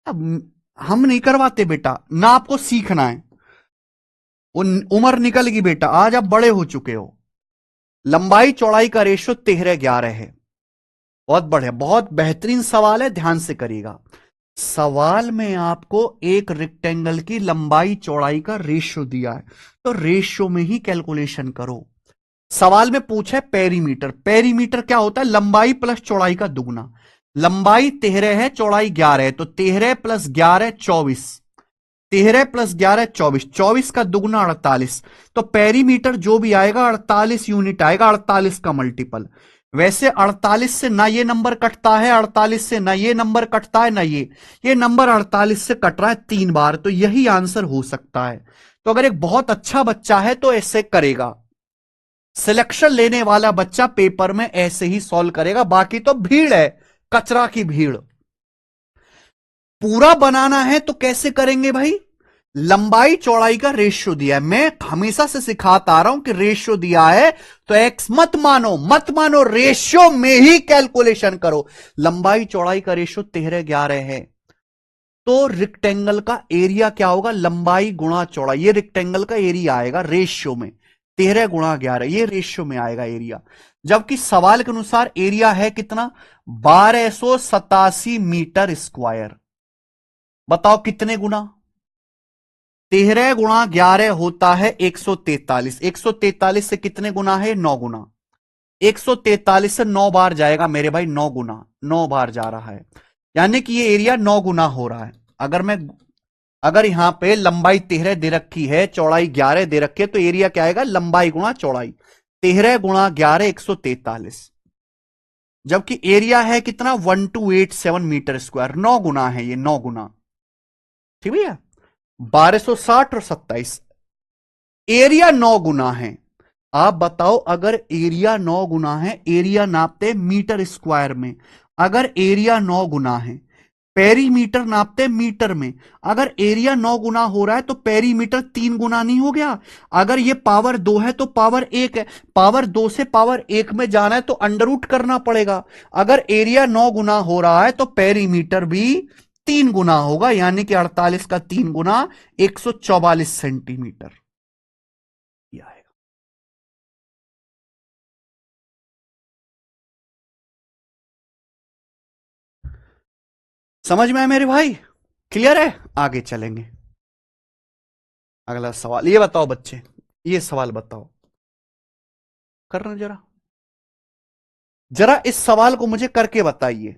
अब हम नहीं करवाते बेटा ना, आपको सीखना है। उम्र निकल गई बेटा, आज आप बड़े हो चुके हो। लंबाई चौड़ाई का रेशियो 13:11 है। बहुत बढ़िया, बहुत बेहतरीन सवाल है, ध्यान से करिएगा। सवाल में आपको एक रेक्टेंगल की लंबाई चौड़ाई का रेशियो दिया है, तो रेशियो में ही कैलकुलेशन करो। सवाल में पूछा है पेरीमीटर। पेरीमीटर क्या होता है? लंबाई प्लस चौड़ाई का दुगुना। लंबाई 13 है, चौड़ाई 11 है, तो 13 प्लस 11 24। 13 प्लस 11 24, 24 का दुगुना 48। तो पेरीमीटर जो भी आएगा 48 यूनिट आएगा, 48 का मल्टीपल। वैसे 48 से ना ये नंबर कटता है, 48 से ना ये नंबर कटता है, ना ये नंबर 48 से कट रहा है 3 बार, तो यही आंसर हो सकता है। तो अगर एक बहुत अच्छा बच्चा है तो ऐसे करेगा, सिलेक्शन लेने वाला बच्चा पेपर में ऐसे ही सॉल्व करेगा। बाकी तो भीड़ है, कचरा की भीड़। पूरा बनाना है तो कैसे करेंगे भाई? लंबाई चौड़ाई का रेशियो दिया है, मैं हमेशा से सिखाता आ रहा हूं कि रेशियो दिया है तो एक्स मत मानो, मत मानो, रेशियो में ही कैलकुलेशन करो। लंबाई चौड़ाई का रेशियो 13:11 है, तो रेक्टेंगल का एरिया क्या होगा? लंबाई गुणा चौड़ाई। ये रेक्टेंगल का एरिया आएगा रेशियो में, 13 × 11, ये रेशियो में आएगा एरिया। जबकि सवाल के अनुसार एरिया है कितना? 1287 मीटर स्क्वायर। बताओ कितने गुना? 13 × 11 होता है 143। 143 से कितने गुना है? 9 गुना। 143 से 9 बार जाएगा मेरे भाई, 9 गुना, 9 बार जा रहा है, यानी कि ये एरिया 9 गुना हो रहा है। अगर यहां पे लंबाई 13 दे रखी है, चौड़ाई 11 दे रखी है, तो एरिया क्या आएगा? लंबाई गुणा चौड़ाई, 13 × 11 143। जबकि एरिया है कितना? 1287 मीटर स्क्वायर। 9 गुना है ये, 9 गुना। ठीक भैया, 1260 और 27, एरिया 9 गुना है। आप बताओ, अगर एरिया 9 गुना है, एरिया नापते मीटर स्क्वायर में, अगर एरिया 9 गुना है, पेरीमीटर नापते मीटर में, अगर एरिया 9 गुना हो रहा है तो पेरीमीटर 3 गुना नहीं हो गया? अगर ये पावर 2 है तो पावर 1 है, पावर 2 से पावर 1 में जाना है तो अंडर रूट करना पड़ेगा। अगर एरिया 9 गुना हो रहा है तो पेरीमीटर भी 3 गुना होगा, यानी कि 48 का 3 गुना 144 सेंटीमीटर ये आएगा। समझ में आया मेरे भाई? क्लियर है? आगे चलेंगे। अगला सवाल ये बताओ बच्चे, ये सवाल बताओ, करना जरा। जरा इस सवाल को मुझे करके बताइए।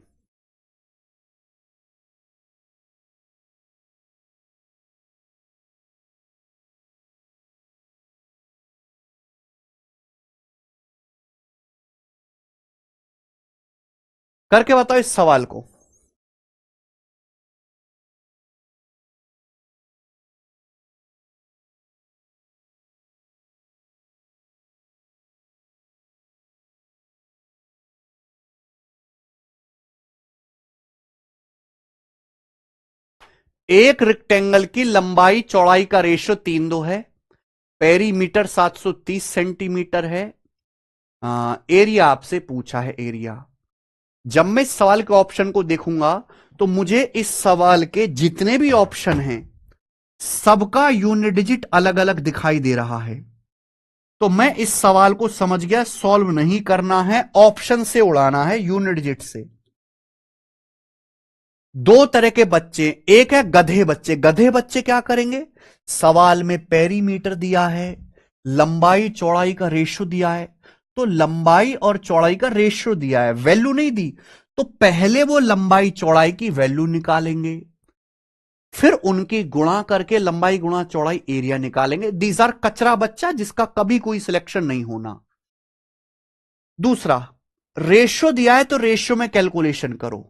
करके बताओ इस सवाल को। एक रेक्टेंगल की लंबाई चौड़ाई का रेशियो 3:2 है। पेरीमीटर 730 सेंटीमीटर है। एरिया आपसे पूछा है, एरिया। जब मैं इस सवाल के ऑप्शन को देखूंगा तो मुझे इस सवाल के जितने भी ऑप्शन हैं सबका यूनिट डिजिट अलग अलग दिखाई दे रहा है। तो मैं इस सवाल को समझ गया, सॉल्व नहीं करना है, ऑप्शन से उड़ाना है, यूनिट डिजिट से। दो तरह के बच्चे, एक है गधे बच्चे। गधे बच्चे क्या करेंगे, सवाल में पेरीमीटर दिया है, लंबाई चौड़ाई का रेशियो दिया है, तो लंबाई और चौड़ाई का रेशियो दिया है, वैल्यू नहीं दी, तो पहले वो लंबाई चौड़ाई की वैल्यू निकालेंगे, फिर उनकी गुणा करके लंबाई गुणा चौड़ाई एरिया निकालेंगे। दीज आर कचरा बच्चा जिसका कभी कोई सिलेक्शन नहीं होना। दूसरा, रेशियो दिया है तो रेशियो में कैलकुलेशन करो।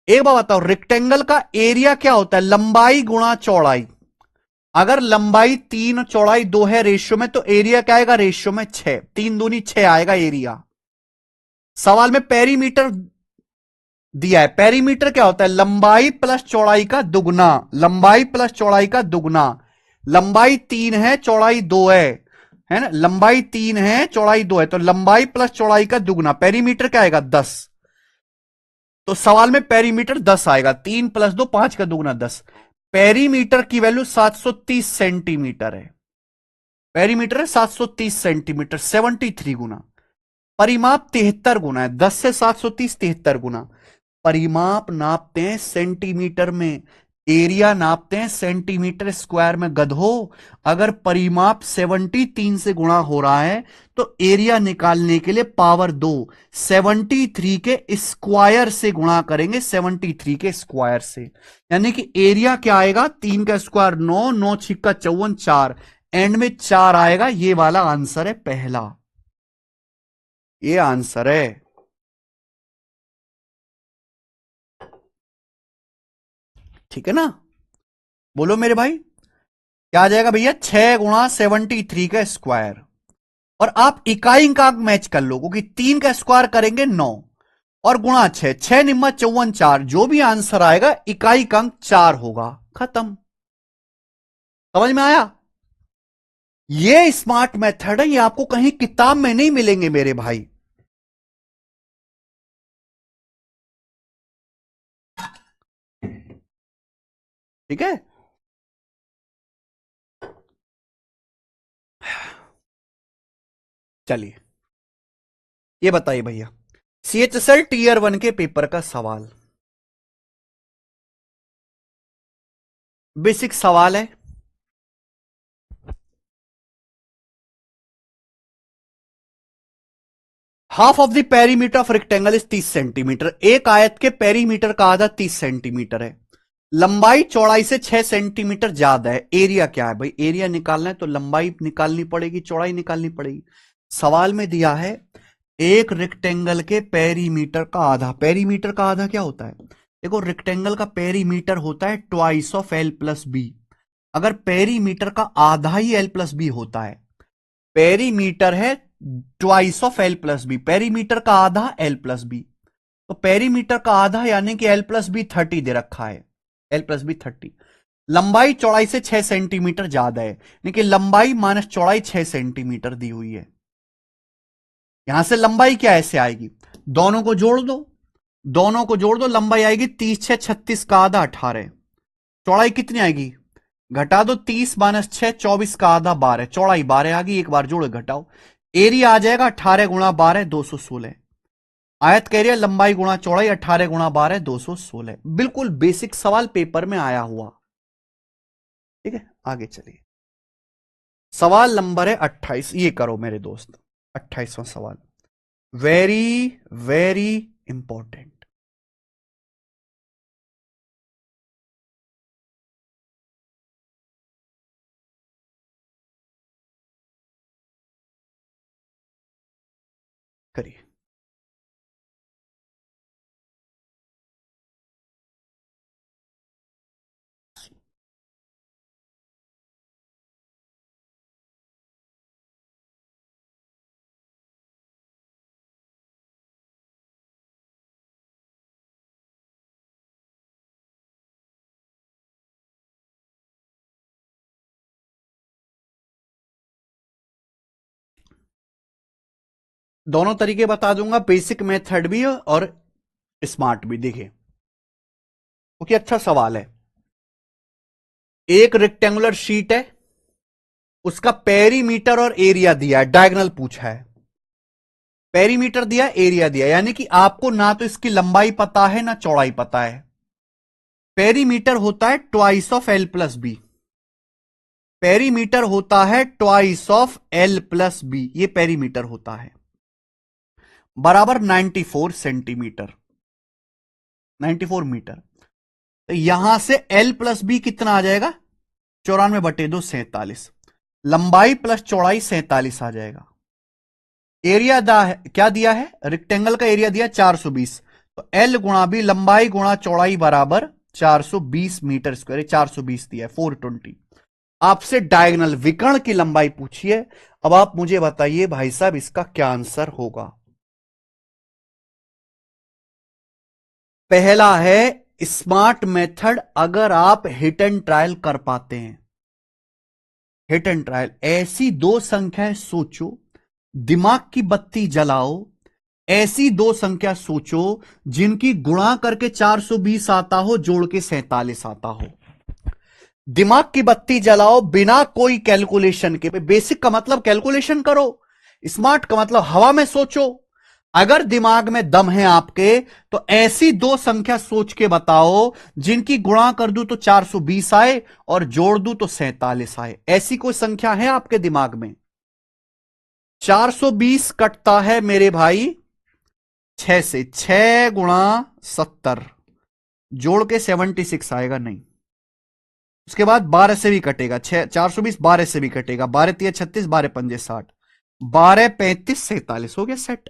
एक बात बताओ, रेक्टेंगल का एरिया क्या होता है, लंबाई गुणा चौड़ाई। अगर लंबाई 3 चौड़ाई 2 है रेशियो में, तो एरिया क्या आएगा, रेशियो में 6, 3 दूनी 6 आएगा एरिया। सवाल में पेरीमीटर दिया है, पेरीमीटर क्या होता है, लंबाई प्लस चौड़ाई का दुगना, लंबाई प्लस चौड़ाई का दुगना। लंबाई 3 है चौड़ाई 2 है ना, लंबाई 3 है चौड़ाई 2 है, तो लंबाई प्लस चौड़ाई का दुगना, पेरीमीटर क्या आएगा 10। तो सवाल में पेरीमीटर 10 आएगा, 3 + 2 5 का दुगना 10। पेरीमीटर की वैल्यू 730 सेंटीमीटर है। पेरीमीटर है 730 सेंटीमीटर, 73 गुना। परिमाप 73 गुना है, 10 से 730 73 गुना। परिमाप नापते हैं सेंटीमीटर में, एरिया नापते हैं सेंटीमीटर स्क्वायर में। गधो, अगर परिमाप 73 से गुणा हो रहा है तो एरिया निकालने के लिए पावर 2 73 के स्क्वायर से गुणा करेंगे, 73 के स्क्वायर से। यानी कि एरिया क्या आएगा, 3 का स्क्वायर 9, 9 छिक्का 54, 4, एंड में 4 आएगा। ये वाला आंसर है पहला, ये आंसर है। ठीक है ना, बोलो मेरे भाई, क्या आ जाएगा भैया, 6 × 73 का स्क्वायर। और आप इकाई अंक मैच कर लो, क्योंकि 3 का स्क्वायर करेंगे 9 और गुणा 6, 6 निम्मा 54, 4, जो भी आंसर आएगा इकाई का अंक 4 होगा। खत्म। समझ में आया, ये स्मार्ट मेथड है, ये आपको कहीं किताब में नहीं मिलेंगे मेरे भाई। ठीक है, चलिए ये बताइए भैया, CHSL Tier 1 के पेपर का सवाल, बेसिक सवाल है। Half of the perimeter of rectangle is 30 centimetre. एक आयत के पेरीमीटर का आधा 30 सेंटीमीटर है, लंबाई चौड़ाई से 6 सेंटीमीटर ज्यादा है। एरिया क्या है भाई, एरिया निकालना है तो लंबाई निकालनी पड़ेगी, चौड़ाई निकालनी पड़ेगी। सवाल में दिया है एक रेक्टेंगल के पेरीमीटर का आधा। पेरीमीटर का आधा क्या होता है, देखो रेक्टेंगल का पेरीमीटर होता है ट्वाइस ऑफ L+B। अगर पेरीमीटर का आधा ही L+B होता है, पेरीमीटर है ट्वाइस ऑफ L+B, पेरीमीटर का आधा L+B, तो पेरीमीटर का आधा यानी कि L+B 30 दे रखा है, L+B 30। लंबाई चौड़ाई से 6 सेंटीमीटर ज्यादा है, यानी कि लंबाई माइनस चौड़ाई 6 सेंटीमीटर दी हुई है। यहां से लंबाई क्या ऐसे आएगी, दोनों को जोड़ दो, दोनों को जोड़ दो, लंबाई आएगी 30 6 36 का आधा 18। चौड़ाई कितनी आएगी, घटा दो, 30 - 6 24 का आधा 12, चौड़ाई 12 आ गई, एक बार जोड़ो घटाओ, एरिया आ जाएगा 18 × 12 216। आयत का एरिया लंबाई गुणा चौड़ाई 18 × 12 216। बिल्कुल बेसिक सवाल पेपर में आया हुआ। ठीक है, आगे चलिए। सवाल नंबर है 28, ये करो मेरे दोस्त, 28वां सवाल, वेरी वेरी इंपॉर्टेंट। करिए। दोनों तरीके बता दूंगा, बेसिक मेथड भी और स्मार्ट भी। देखिए क्योंकि अच्छा सवाल है। एक रेक्टेंगुलर शीट है, उसका पेरीमीटर और एरिया दिया है, डायगोनल पूछा है। पेरीमीटर दिया, एरिया दिया, यानी कि आपको ना तो इसकी लंबाई पता है ना चौड़ाई पता है। पेरीमीटर होता है twice of L plus B. Perimeter होता है twice of L plus B, ये पेरीमीटर होता है, बराबर 94 सेंटीमीटर, 94 मीटर। तो यहां से एल प्लस बी कितना आ जाएगा, 94/2 47। लंबाई प्लस चौड़ाई 47 आ जाएगा। एरिया क्या दिया है, रेक्टेंगल का एरिया दिया 420, तो एल गुणा बी, लंबाई गुणा चौड़ाई बराबर 420 मीटर स्क्वायर, 420 दिया है 420। आपसे डायगोनल विकर्ण की लंबाई पूछिए। अब आप मुझे बताइए भाई साहब इसका क्या आंसर होगा। पहला है स्मार्ट मेथड, अगर आप हिट एंड ट्रायल कर पाते हैं। हिट एंड ट्रायल, ऐसी दो संख्याएं सोचो, दिमाग की बत्ती जलाओ, ऐसी दो संख्या सोचो जिनकी गुणा करके 420 आता हो, जोड़ के 47 आता हो। दिमाग की बत्ती जलाओ बिना कोई कैलकुलेशन के। बेसिक का मतलब कैलकुलेशन करो, स्मार्ट का मतलब हवा में सोचो। अगर दिमाग में दम है आपके तो ऐसी दो संख्या सोच के बताओ जिनकी गुणा कर दूं तो 420 आए और जोड़ दूं तो 47 आए। ऐसी कोई संख्या है आपके दिमाग में? 420 कटता है मेरे भाई 6 से, 6 गुणा 70, जोड़ के 76 आएगा नहीं। उसके बाद 12 से भी कटेगा, 420 12 से भी कटेगा, 12 3 36, 12 पंजे 60, 12 35 47। हो गया सेट,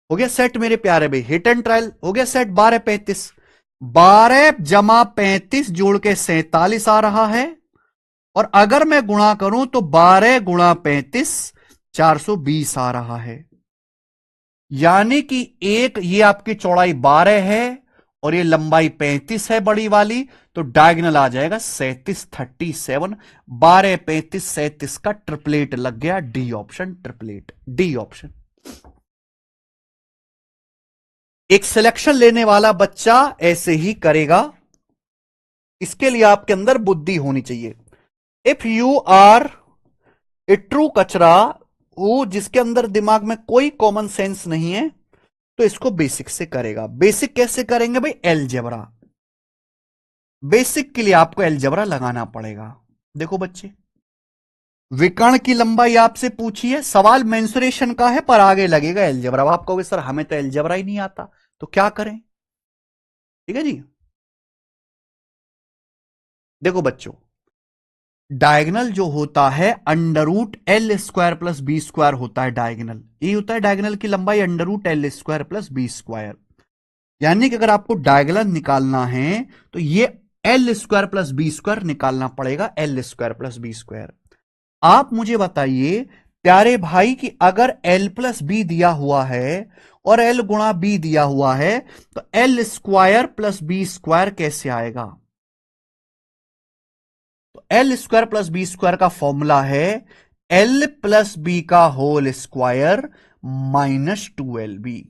हो गया सेट मेरे प्यारे भाई। हिट एंड ट्रायल हो गया सेट। 12 35, 12 जमा 35 जोड़ के 47 आ रहा है। और अगर मैं गुणा करूं तो 12 गुणा 35 420 आ रहा है। यानी कि एक ये आपकी चौड़ाई 12 है और ये लंबाई 35 है बड़ी वाली, तो डायगोनल आ जाएगा 37 37। 12 35 37 का ट्रिपलेट लग गया, D option triplet, D option. एक सिलेक्शन लेने वाला बच्चा ऐसे ही करेगा, इसके लिए आपके अंदर बुद्धि होनी चाहिए। If you are a true कचरा, वो जिसके अंदर दिमाग में कोई कॉमन सेंस नहीं है, तो इसको बेसिक से करेगा। बेसिक कैसे करेंगे भाई? एलजेब्रा। बेसिक के लिए आपको एलजेब्रा लगाना पड़ेगा। देखो बच्चे, विकर्ण की लंबाई आपसे पूछी है, सवाल मेंसुरेशन का है पर आगे लगेगा एलजेब्रा। आप कहोगे सर हमें तो एलजेब्रा ही नहीं आता, तो क्या करें? ठीक है जी। देखो बच्चों, डायगोनल जो होता है under root L square plus B square होता है डायगोनल। ये होता है डायगोनल की लंबाई under root L square plus B square. यानी कि अगर आपको डायगोनल निकालना है तो ये L square plus B square निकालना पड़ेगा, L square plus B square. आप मुझे बताइए प्यारे भाई कि अगर एल प्लस बी दिया हुआ है और एल गुणा बी दिया हुआ है, तो L square plus B square कैसे आएगा? तो L square plus B square का फॉर्मूला है एल प्लस बी का होल स्क्वायर माइनस 2LB।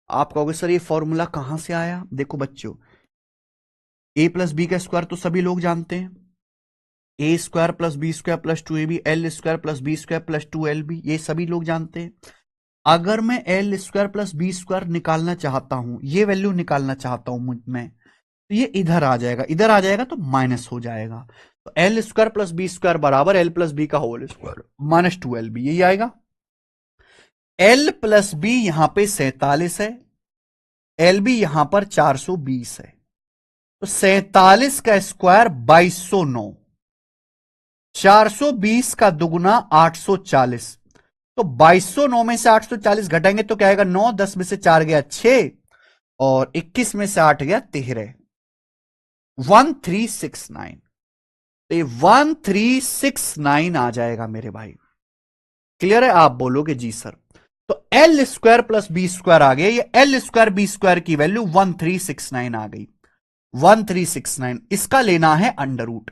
आप कहोगे सर ये फॉर्मूला कहां से आया? देखो बच्चों, ए प्लस बी का स्क्वायर तो सभी लोग जानते हैं, A square plus B square plus 2AB, L square plus B square plus 2LB, ये सभी लोग जानते हैं। अगर मैं L square plus B square निकालना चाहता हूं, ये वैल्यू निकालना चाहता हूं मैं, तो ये इधर आ जाएगा, इधर आ जाएगा तो माइनस हो जाएगा। तो L square plus B square बराबर एल प्लस बी का होल स्क्वायर माइनस 2LB, यही आएगा। एल प्लस बी यहां पे 47 है, एल बी यहां पर 420 है, तो 47 का स्क्वायर 2209, 420 का दुगुना 840, तो 2209 में से 840 घटाएंगे तो क्या आएगा? 9, 10 में से 4 गया 6 और 21 में से 8 गया 13, 1369। तो ये 1369 आ जाएगा मेरे भाई। क्लियर है? आप बोलोगे जी सर। तो L square plus B square आ गया, ये एल स्क्वायर बी स्क्वायर की वैल्यू 1369 आ गई, 1369। इसका लेना है अंडर रूट,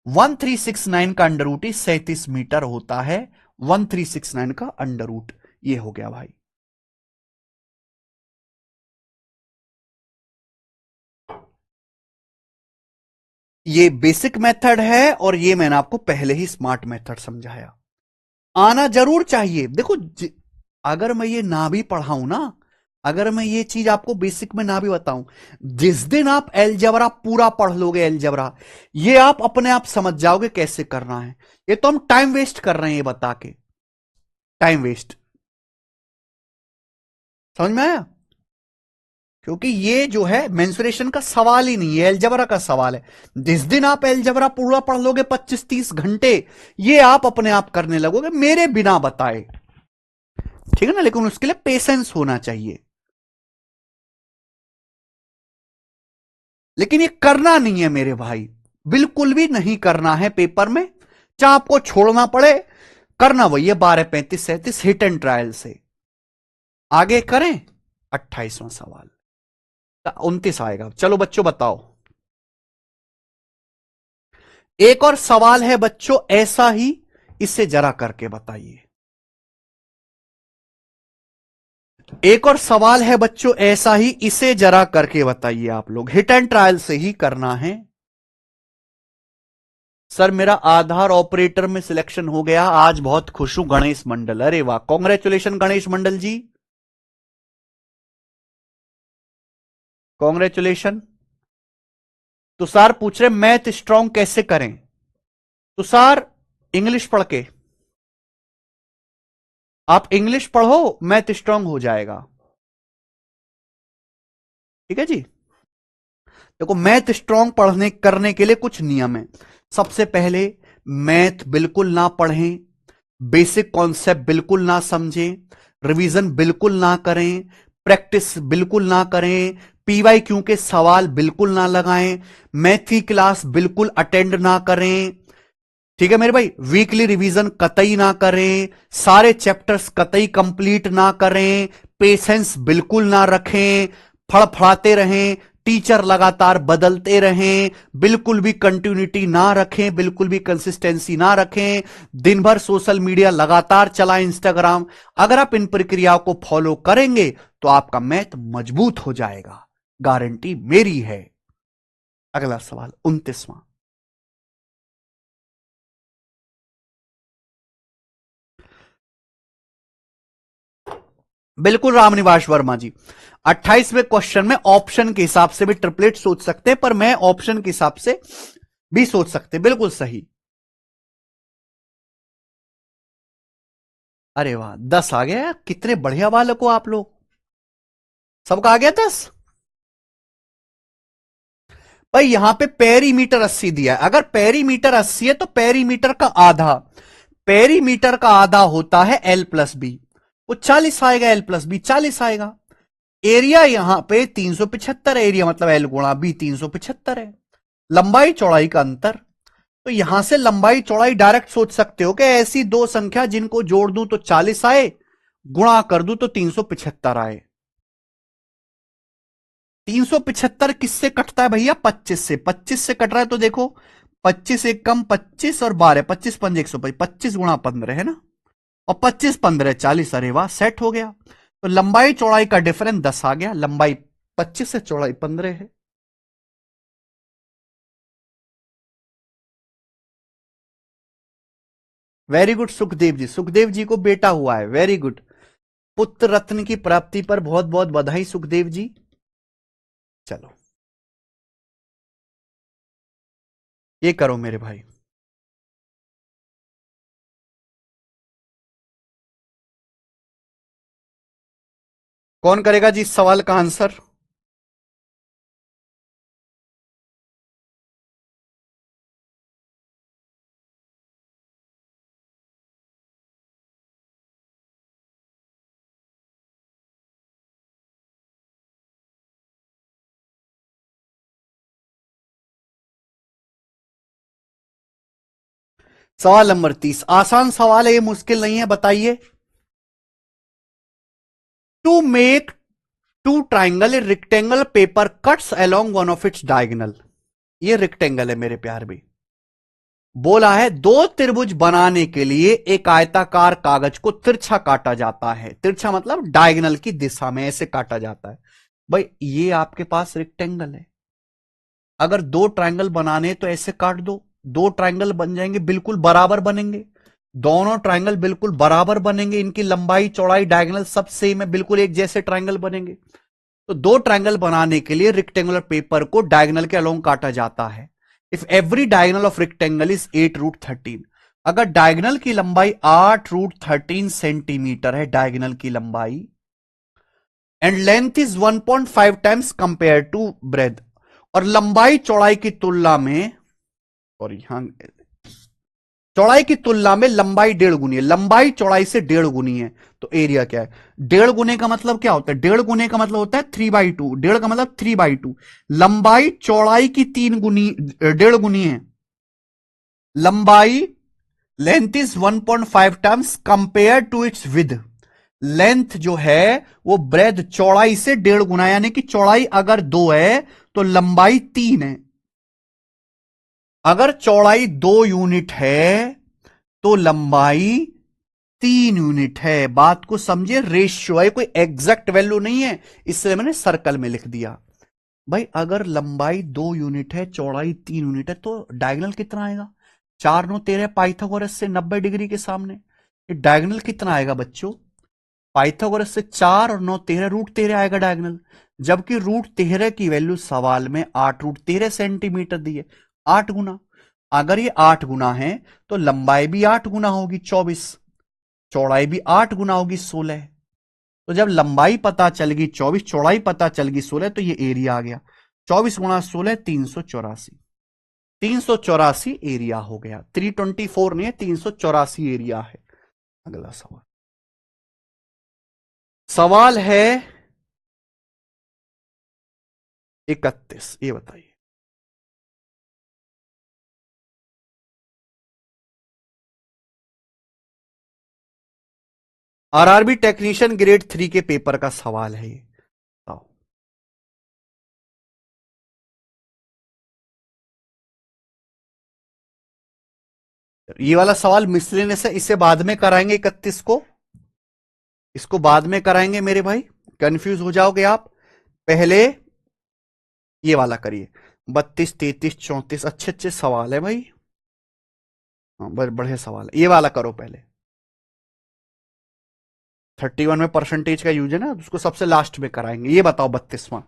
1369 का अंडर रूट 37 मीटर होता है। 1369 का अंडर रूट, ये हो गया भाई। ये बेसिक मेथड है और ये मैंने आपको पहले ही स्मार्ट मेथड समझाया। आना जरूर चाहिए। देखो अगर मैं ये ना भी पढ़ाऊं ना, अगर मैं ये चीज आपको बेसिक में ना भी बताऊं, जिस दिन आप एलजबरा पूरा पढ़ लोगे, एलजबरा ये आप अपने आप समझ जाओगे कैसे करना है। ये तो हम टाइम वेस्ट कर रहे हैं ये बता के, टाइम वेस्ट। समझ में आया? क्योंकि ये जो है मेंसुरेशन का सवाल ही नहीं है, एलजबरा का सवाल है। जिस दिन आप एलजबरा पूरा पढ़ लोगे 25-30 घंटे, ये आप अपने आप करने लगोगे मेरे बिना बताए। ठीक है ना? लेकिन उसके लिए पेशेंस होना चाहिए। लेकिन ये करना नहीं है मेरे भाई, बिल्कुल भी नहीं करना है पेपर में। चाहे आपको छोड़ना पड़े, करना वही है 12, 35, 37 हिट एंड ट्रायल से। आगे करें। 28वां सवाल, 29 आएगा। चलो बच्चों बताओ। एक और सवाल है बच्चों ऐसा ही, इसे जरा करके बताइए। एक और सवाल है बच्चों ऐसा ही, इसे जरा करके बताइए। आप लोग हिट एंड ट्रायल से ही करना है। सर मेरा आधार ऑपरेटर में सिलेक्शन हो गया, आज बहुत खुश हूं गणेश मंडल। अरे वाह, कॉन्ग्रेचुलेशन गणेश मंडल जी, कॉन्ग्रेचुलेशन। तुषार पूछ रहे मैथ स्ट्रांग कैसे करें। तुषार इंग्लिश पढ़ के, आप इंग्लिश पढ़ो, मैथ स्ट्रांग हो जाएगा। ठीक है जी। देखो मैथ स्ट्रांग पढ़ने करने के लिए कुछ नियम है। सबसे पहले मैथ बिल्कुल ना पढ़ें, बेसिक कॉन्सेप्ट बिल्कुल ना समझें, रिवीजन बिल्कुल ना करें, प्रैक्टिस बिल्कुल ना करें, पीवाई क्यू के सवाल बिल्कुल ना लगाएं, मैथ की क्लास बिल्कुल अटेंड ना करें। ठीक है मेरे भाई, वीकली रिवीजन कतई ना करें, सारे चैप्टर्स कतई कंप्लीट ना करें, पेशेंस बिल्कुल ना रखें, फड़फड़ाते रहें, टीचर लगातार बदलते रहें, बिल्कुल भी कंटिन्यूटी ना रखें, बिल्कुल भी कंसिस्टेंसी ना रखें, दिन भर सोशल मीडिया लगातार चलाएं, इंस्टाग्राम। अगर आप इन प्रक्रियाओं को फॉलो करेंगे तो आपका मैथ मजबूत हो जाएगा, गारंटी मेरी है। अगला सवाल 29वां। बिल्कुल रामनिवास वर्मा जी, 28वें क्वेश्चन में ऑप्शन के हिसाब से भी ट्रिपलेट सोच सकते हैं, पर मैं ऑप्शन के हिसाब से भी सोच सकते हैं। बिल्कुल सही। अरे वाह, 10 आ गया। कितने बढ़िया बालक हो आप लोग। सबका आ गया 10। भाई यहां पे पेरीमीटर 80 दिया है, अगर पेरीमीटर 80 है तो पेरीमीटर का आधा, पेरीमीटर का आधा होता है एल प्लस बी, वो 40 आएगा, एल प्लस बी 40 आएगा। एरिया यहां पे 375 एरिया, मतलब एल गुणा बी 375 है। लंबाई चौड़ाई का अंतर, तो यहां से लंबाई चौड़ाई डायरेक्ट सोच सकते हो कि ऐसी दो संख्या जिनको जोड़ दूं तो 40 आए, गुणा कर दूं तो 375 आए। 375 किससे कटता है भैया? 25 से। 25 से कट रहा है तो देखो, 25 एक कम 25 और 12, 25 पंजे 125, 25 गुणा 15 है ना, और 25 15 40। अरे वाह, सेट हो गया। तो लंबाई चौड़ाई का डिफरेंस 10 आ गया, लंबाई 25 है, चौड़ाई 15 है। वेरी गुड सुखदेव जी, सुखदेव जी को बेटा हुआ है, वेरी गुड। पुत्र रत्न की प्राप्ति पर बहुत बहुत बधाई सुखदेव जी। चलो ये करो मेरे भाई। कौन करेगा जी इस सवाल का आंसर? सवाल नंबर 30 आसान सवाल है, ये मुश्किल नहीं है, बताइए। To make two triangle a rectangle paper cuts along one of its diagonal. ये रेक्टेंगल है मेरे प्यार भी, बोला है दो त्रिभुज बनाने के लिए एक आयताकार कागज को तिरछा काटा जाता है। तिरछा मतलब डायगोनल की दिशा में ऐसे काटा जाता है। भाई ये आपके पास रेक्टेंगल है, अगर दो ट्रायंगल बनाने तो ऐसे काट दो, दो ट्रायंगल बन जाएंगे, बिल्कुल बराबर बनेंगे। दोनों ट्रायंगल बिल्कुल बराबर बनेंगे, इनकी लंबाई चौड़ाई डायगोनल सब सेम है, बिल्कुल एक जैसे ट्रायंगल बनेंगे। तो दो ट्रायंगल बनाने के लिए रेक्टेंगुलर पेपर को डायगोनल के अलोंग काटा जाता है। If every diagonal of rectangle is 8√13, अगर डायगोनल की लंबाई 8√13 सेंटीमीटर है, डायगोनल की लंबाई, and length is 1.5 times compare to breadth, और लंबाई चौड़ाई की तुलना में, सॉरी यहां चौड़ाई की तुलना में लंबाई 1.5 गुनी है, लंबाई चौड़ाई से 1.5 गुनी है, तो एरिया क्या है? 1.5 गुने का मतलब क्या होता है? 1.5 गुने का मतलब होता है 3/2, 1.5 का मतलब 3/2। लंबाई चौड़ाई की 3 गुनी, 1.5 गुनी है। लंबाई, length is 1.5 times compare to its width, length जो है वो ब्रेथ चौड़ाई से 1.5 गुना, यानी कि चौड़ाई अगर 2 है तो लंबाई 3 है। अगर चौड़ाई 2 यूनिट है तो लंबाई 3 यूनिट है। बात को समझे, रेशियो है, कोई एग्जैक्ट वैल्यू नहीं है, इसलिए मैंने सर्कल में लिख दिया। भाई अगर लंबाई 2 यूनिट है, चौड़ाई 3 यूनिट है, तो डायगोनल कितना आएगा? 4 9 13 पाइथागोरस से 90 डिग्री के सामने, ये डायगोनल कितना आएगा बच्चों? पाइथागोरस से 4 और 9 13, √13 आएगा डायगोनल। जबकि √13 की वैल्यू सवाल में 8√13 सेंटीमीटर दी है, 8 गुना। अगर ये 8 गुना है तो लंबाई भी 8 गुना होगी, 24, चौड़ाई भी 8 गुना होगी, 16। तो जब लंबाई पता चल गई 24, चौड़ाई पता चल गई 16, तो ये एरिया आ गया। 24 × 16 384, 384 एरिया हो गया। 324 नहीं है, 384 एरिया है। अगला सवाल, सवाल है 31, ये बताइए। आरआरबी टेक्नीशियन ग्रेड 3 के पेपर का सवाल है ये, बताओ। ये वाला सवाल मिसलेनियस है, इसे बाद में कराएंगे 31 को, इसको बाद में कराएंगे मेरे भाई, कंफ्यूज हो जाओगे आप। पहले ये वाला करिए। 32 33 34 अच्छे अच्छे सवाल है भाई। हाँ बड़े सवाल है, ये वाला करो पहले। 31 में परसेंटेज का यूज है ना, उसको सबसे लास्ट में कराएंगे। ये बताओ 32वां।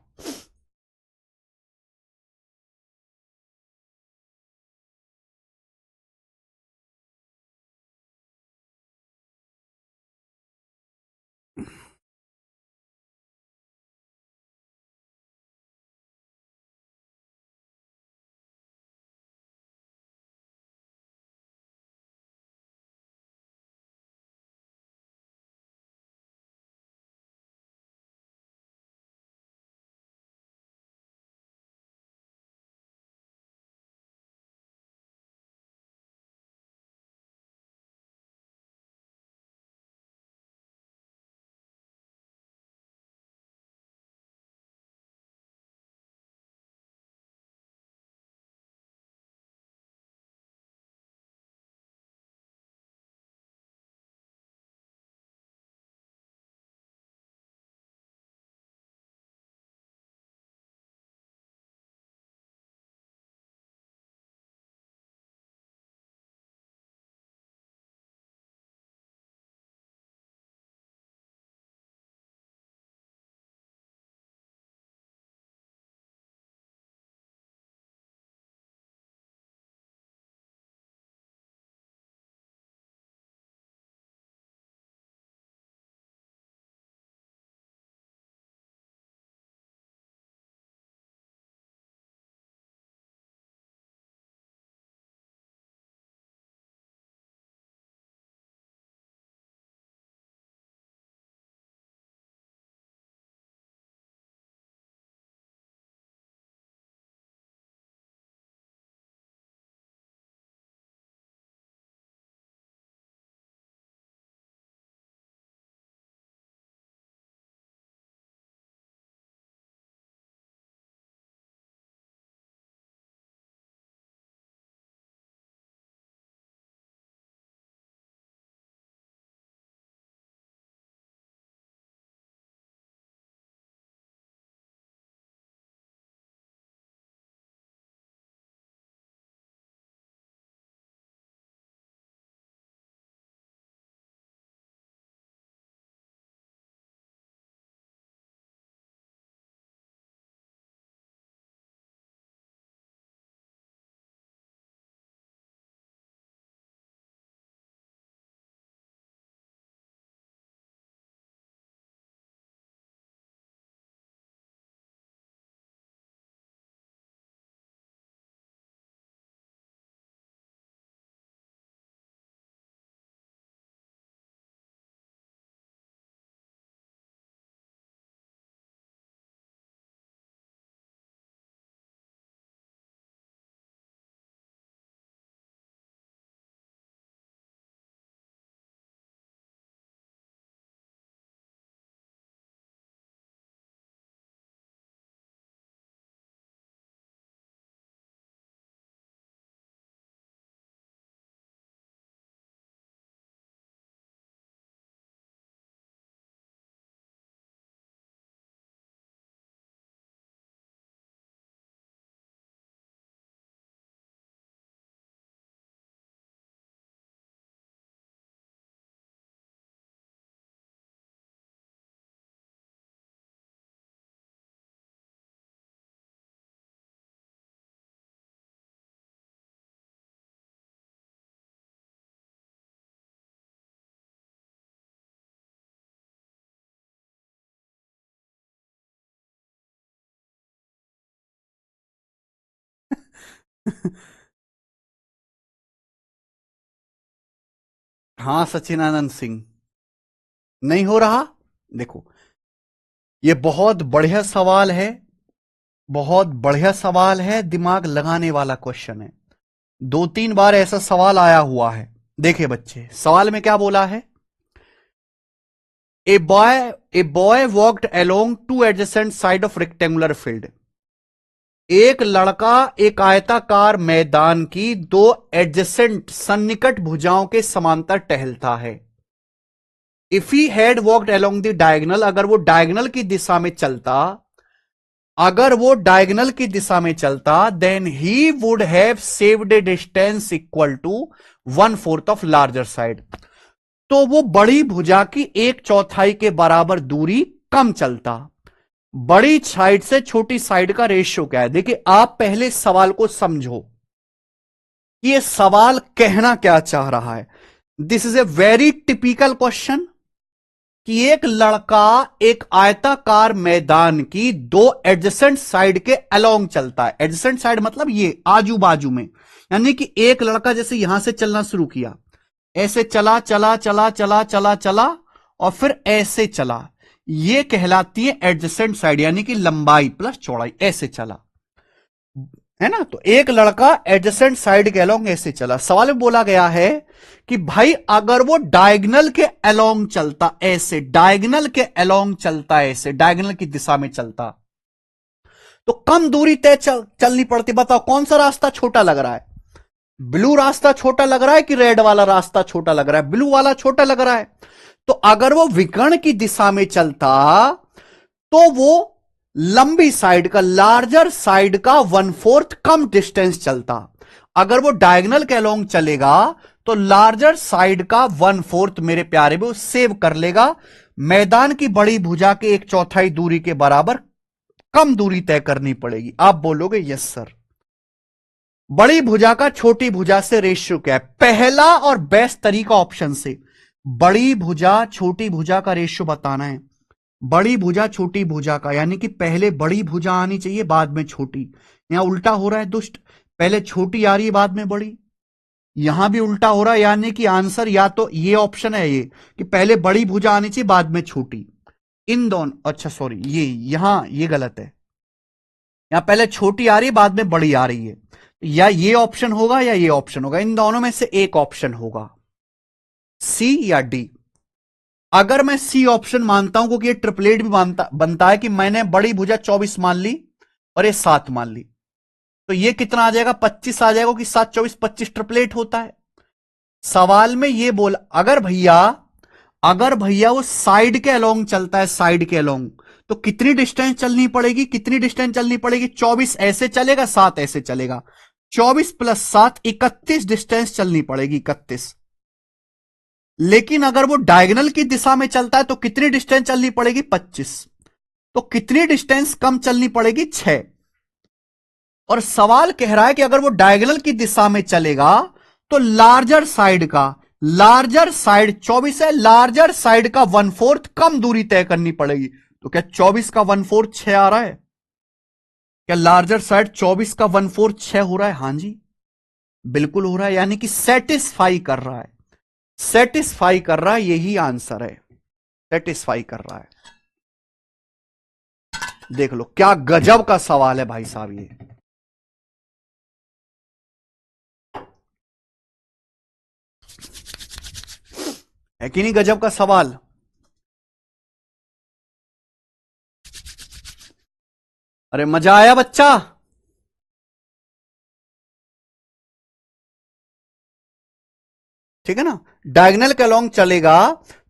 हाँ सचिनानंद सिंह, नहीं हो रहा। देखो, ये बहुत बढ़िया सवाल है, बहुत बढ़िया सवाल है, दिमाग लगाने वाला क्वेश्चन है। 2-3 बार ऐसा सवाल आया हुआ है। देखिए बच्चे, सवाल में क्या बोला है? A boy walked along two adjacent side of rectangular field. एक लड़का एक आयताकार मैदान की दो एडजेसेंट सन्निकट भुजाओं के समांतर टहलता है। If he had walked along the diagonal, अगर वो डायगनल की दिशा में चलता, अगर वो डायगनल की दिशा में चलता, then he would have saved a distance equal to 1/4 of larger side. तो वो बड़ी भुजा की 1/4 के बराबर दूरी कम चलता। बड़ी साइड से छोटी साइड का रेशियो क्या है? देखिए, आप पहले सवाल को समझो कि ये सवाल कहना क्या चाह रहा है। This is a very typical question कि एक लड़का एक आयताकार मैदान की दो एडजेसेंट साइड के अलोंग चलता है। एडजेसेंट साइड मतलब ये आजू बाजू में, यानी कि एक लड़का जैसे यहां से चलना शुरू किया, ऐसे चला चला चला चला चला चला और फिर ऐसे चला, ये कहलाती है एडजेसेंट साइड, यानी कि लंबाई प्लस चौड़ाई। ऐसे चला है ना, तो एक लड़का एडजेसेंट साइड के अलोंग ऐसे चला। सवाल में बोला गया है कि भाई अगर वो डायगनल के अलोंग चलता, ऐसे डायगनल के अलोंग चलता, ऐसे डायगनल की दिशा में चलता, तो कम दूरी तय चलनी पड़ती। बताओ कौन सा रास्ता छोटा लग रहा है? ब्लू रास्ता छोटा लग रहा है कि रेड वाला रास्ता छोटा लग रहा है? ब्लू वाला छोटा लग रहा है। तो अगर वो विकर्ण की दिशा में चलता तो वो लंबी साइड का, लार्जर साइड का 1/4 कम डिस्टेंस चलता। अगर वो डायगनल के अलोंग चलेगा तो लार्जर साइड का 1/4 मेरे प्यारे वो सेव कर लेगा। मैदान की बड़ी भुजा के 1/4 दूरी के बराबर कम दूरी तय करनी पड़ेगी। आप बोलोगे यस सर। बड़ी भुजा का छोटी भुजा से रेशियो क्या है? पहला और बेस्ट तरीका ऑप्शन से, बड़ी भुजा छोटी भुजा का रेशियो बताना है। बड़ी भुजा छोटी भुजा का, यानी कि पहले बड़ी भुजा आनी चाहिए बाद में छोटी। यहां उल्टा हो रहा है दुष्ट, पहले छोटी आ रही है बाद में बड़ी। यहां भी उल्टा हो रहा है, यानी कि आंसर या तो ये ऑप्शन है, ये कि पहले बड़ी भुजा आनी चाहिए बाद में छोटी। इन दोनों, अच्छा सॉरी, ये यहां ये गलत है। यहां पहले छोटी आ रही है बाद में बड़ी आ रही है। या ये ऑप्शन होगा या ये ऑप्शन होगा, इन दोनों में से एक ऑप्शन होगा, सी या डी। अगर मैं सी ऑप्शन मानता हूं, क्योंकि ये ट्रिपलेट भी बनता है कि मैंने बड़ी भुजा 24 मान ली और ये 7 मान ली, तो ये कितना आ जाएगा? 25 आ जाएगा, कि 7 24 25 ट्रिपलेट होता है। सवाल में ये बोल, अगर भैया वो साइड के अलोंग चलता है, साइड के अलोंग, तो कितनी डिस्टेंस चलनी पड़ेगी? कितनी डिस्टेंस चलनी पड़ेगी? 24 ऐसे चलेगा, 7 ऐसे चलेगा, 24 + 7 31 डिस्टेंस चलनी पड़ेगी, 31। लेकिन अगर वो डायगोनल की दिशा में चलता है तो कितनी डिस्टेंस चलनी पड़ेगी? 25। तो कितनी डिस्टेंस कम चलनी पड़ेगी? 6। और सवाल कह रहा है कि अगर वो डायगोनल की दिशा में चलेगा तो लार्जर साइड का, लार्जर साइड 24 है, लार्जर साइड का 1/4 कम दूरी तय करनी पड़ेगी। तो क्या 24 का 1/4 6 आ रहा है? क्या लार्जर साइड 24 का 1/4 6 हो रहा है? हां जी, बिल्कुल हो रहा है, यानी कि सेटिस्फाई कर रहा है, सेटिस्फाई कर रहा है, यही आंसर है, सेटिस्फाई कर रहा है। देख लो क्या गजब का सवाल है भाई साहब, ये है कि नहीं गजब का सवाल? अरे मजा आया बच्चा? ठीक है ना, डायगोनल के अलोंग चलेगा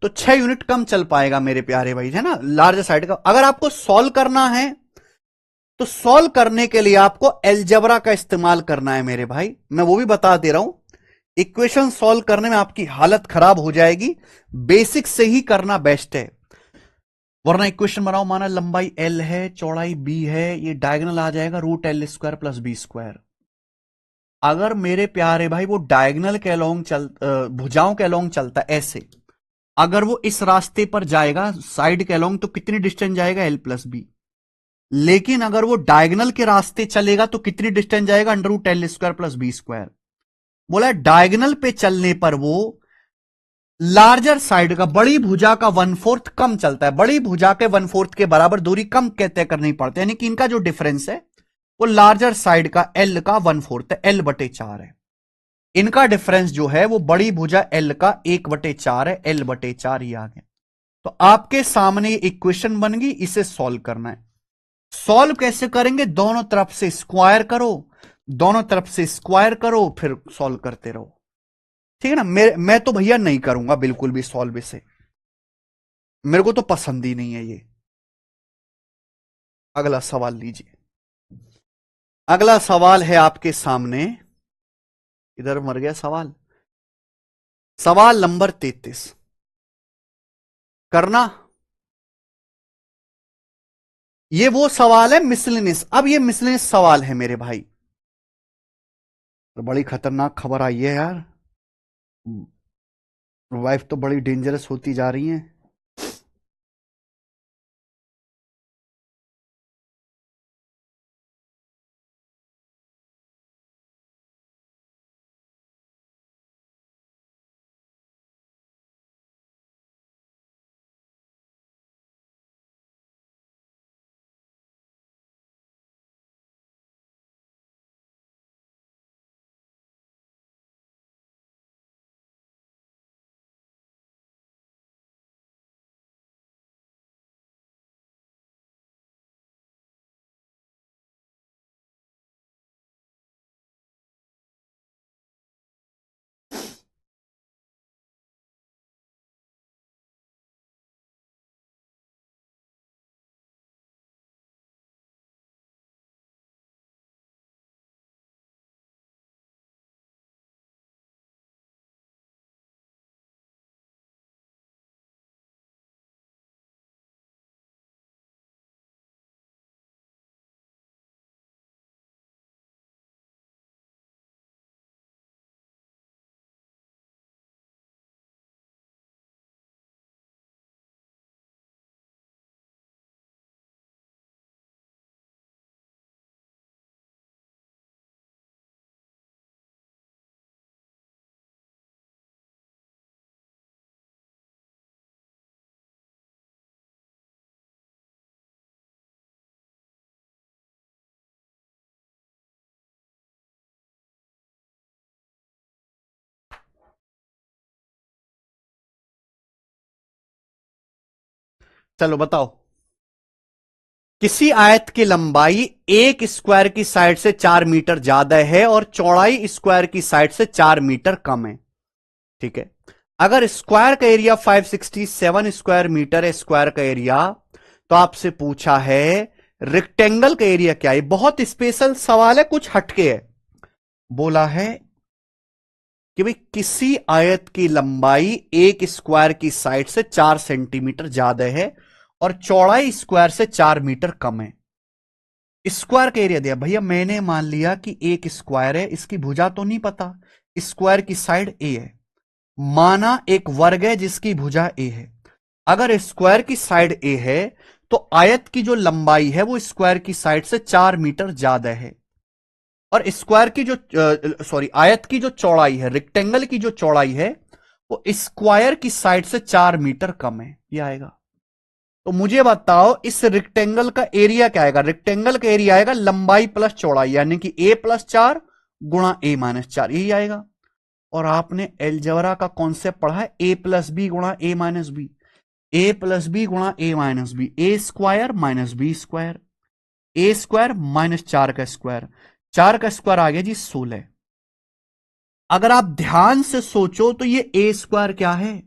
तो 6 यूनिट कम चल पाएगा मेरे प्यारे भाई, है ना, लार्ज साइड का। अगर आपको सॉल्व करना है तो सॉल्व करने के लिए आपको एलजेब्रा का इस्तेमाल करना है मेरे भाई, मैं वो भी बता दे रहा हूं। इक्वेशन सॉल्व करने में आपकी हालत खराब हो जाएगी, बेसिक से ही करना बेस्ट है। वरना इक्वेशन बनाओ, माना लंबाई एल है, चौड़ाई बी है, ये डायगोनल आ जाएगा √L² + B²। अगर मेरे प्यारे भाई वो डायगोनल के अलोंग भुजाओं के अलोंग चलता है ऐसे, अगर वो इस रास्ते पर जाएगा साइड के अलोंग, तो कितनी डिस्टेंस जाएगा? L + B। लेकिन अगर वो डायगोनल के रास्ते चलेगा तो कितनी डिस्टेंस जाएगा, under root L square plus B square. बोला डायगोनल पे चलने पर वो लार्जर साइड का, बड़ी भुजा का 1/4 कम चलता है, बड़ी भुजा के 1/4 के बराबर दूरी कम तय करनी पड़ती है, यानी कि इनका जो डिफरेंस है वो लार्जर साइड का एल का 1/4 है, L/4 है। इनका डिफरेंस जो है वो बड़ी भुजा एल का 1/4 है, L/4 ही आ गया। तो आपके सामने इक्वेशन बन गई, इसे सॉल्व करना है। सॉल्व कैसे करेंगे, दोनों तरफ से स्क्वायर करो, दोनों तरफ से स्क्वायर करो, फिर सॉल्व करते रहो, ठीक है ना। मैं तो भैया नहीं करूंगा बिल्कुल भी सॉल्व इसे, मेरे को तो पसंद ही नहीं है ये। अगला सवाल लीजिए। अगला सवाल है आपके सामने, इधर मर गया सवाल, सवाल नंबर 33 करना। ये वो सवाल है मिसलेनियस। अब ये मिसलेनियस सवाल है मेरे भाई, तो बड़ी खतरनाक खबर आई है यार, वाइफ तो बड़ी डेंजरस होती जा रही है। चलो बताओ, किसी आयत की लंबाई एक स्क्वायर की साइड से 4 मीटर ज्यादा है और चौड़ाई स्क्वायर की साइड से 4 मीटर कम है, ठीक है। अगर स्क्वायर का एरिया 567 स्क्वायर मीटर है, स्क्वायर का एरिया, तो आपसे पूछा है रेक्टेंगल का एरिया क्या है। बहुत स्पेशल सवाल है, कुछ हटके है। बोला है कि भाई किसी आयत की लंबाई एक स्क्वायर की साइड से 4 सेंटीमीटर ज्यादा है और चौड़ाई स्क्वायर से 4 मीटर कम है। स्क्वायर का एरिया दिया भैया, मैंने मान लिया कि एक स्क्वायर है, इसकी भुजा तो नहीं पता, स्क्वायर की साइड ए है, माना एक वर्ग है जिसकी भुजा ए है। अगर स्क्वायर की साइड ए है तो आयत की जो लंबाई है वो स्क्वायर की साइड से 4 मीटर ज्यादा है, और स्क्वायर की जो सॉरी आयत की जो चौड़ाई है, रेक्टेंगल की जो चौड़ाई है वो स्क्वायर की साइड से 4 मीटर कम है, ये आएगा। तो मुझे बताओ इस रेक्टेंगल का एरिया क्या आएगा। रेक्टेंगल का एरिया आएगा लंबाई प्लस चौड़ाई, यानी कि a+4 गुणा a-4, यही आएगा। और आपने एलजेब्रा का कॉन्सेप्ट पढ़ा है, a+b गुणा a-b, a+b गुणा a-b, a square minus B square, a square minus 4 का स्क्वायर, 4 का स्क्वायर आ गया जी 16। अगर आप ध्यान से सोचो तो ये ए स्क्वायर क्या है,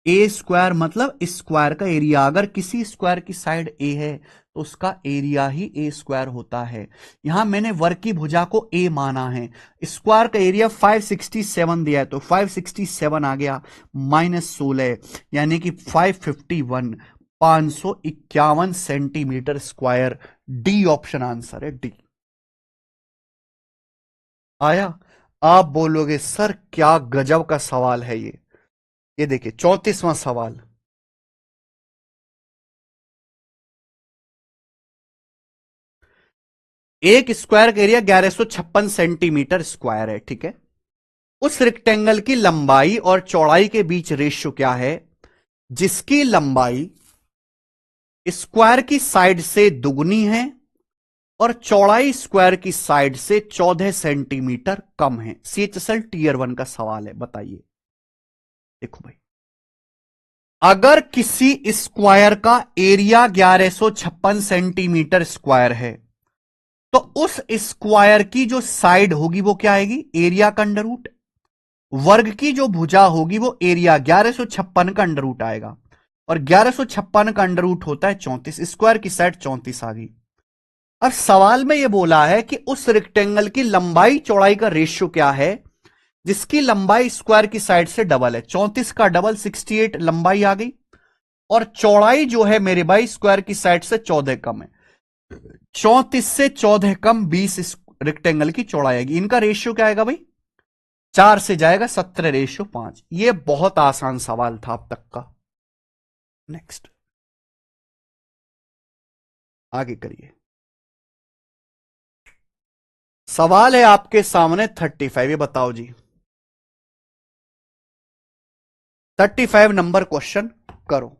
ए स्क्वायर मतलब स्क्वायर का एरिया। अगर किसी स्क्वायर की साइड ए है तो उसका एरिया ही ए स्क्वायर होता है। यहां मैंने वर्ग की भुजा को ए माना है, स्क्वायर का एरिया 567 दिया है तो 567 आ गया माइनस 16, यानी कि 551, 551 centimetre square. D option answer है, डी आया। आप बोलोगे सर क्या गजब का सवाल है ये देखिए 34वां सवाल। एक स्क्वायर का एरिया 1156 सेंटीमीटर स्क्वायर है, ठीक है। उस रेक्टेंगल की लंबाई और चौड़ाई के बीच रेशियो क्या है, जिसकी लंबाई स्क्वायर की साइड से दुगनी है और चौड़ाई स्क्वायर की साइड से 14 सेंटीमीटर कम है। CHSL टीयर 1 का सवाल है, बताइए। देखो भाई, अगर किसी स्क्वायर का एरिया 1156 सेंटीमीटर स्क्वायर है, तो उस स्क्वायर की जो साइड होगी वो क्या आएगी, एरिया का अंडर रूट। वर्ग की जो भुजा होगी वो एरिया 1156 का अंडर रूट आएगा, और 1156 का अंडर रूट होता है 34। स्क्वायर की साइड 34 आ गई। अब सवाल में यह बोला है कि उस रेक्टेंगल की लंबाई चौड़ाई का रेशियो क्या है, जिसकी लंबाई स्क्वायर की साइड से डबल है। 34 का डबल 68 लंबाई आ गई, और चौड़ाई जो है मेरे भाई स्क्वायर की साइड से 14 कम है। 34 से 14 कम 20 इस रेक्टेंगल की चौड़ाई आएगी। इनका रेशियो क्या आएगा भाई, 4 से जाएगा 17:5। ये बहुत आसान सवाल था अब तक का। नेक्स्ट, आगे करिए। सवाल है आपके सामने 35, ये बताओ जी। 35 नंबर क्वेश्चन करो।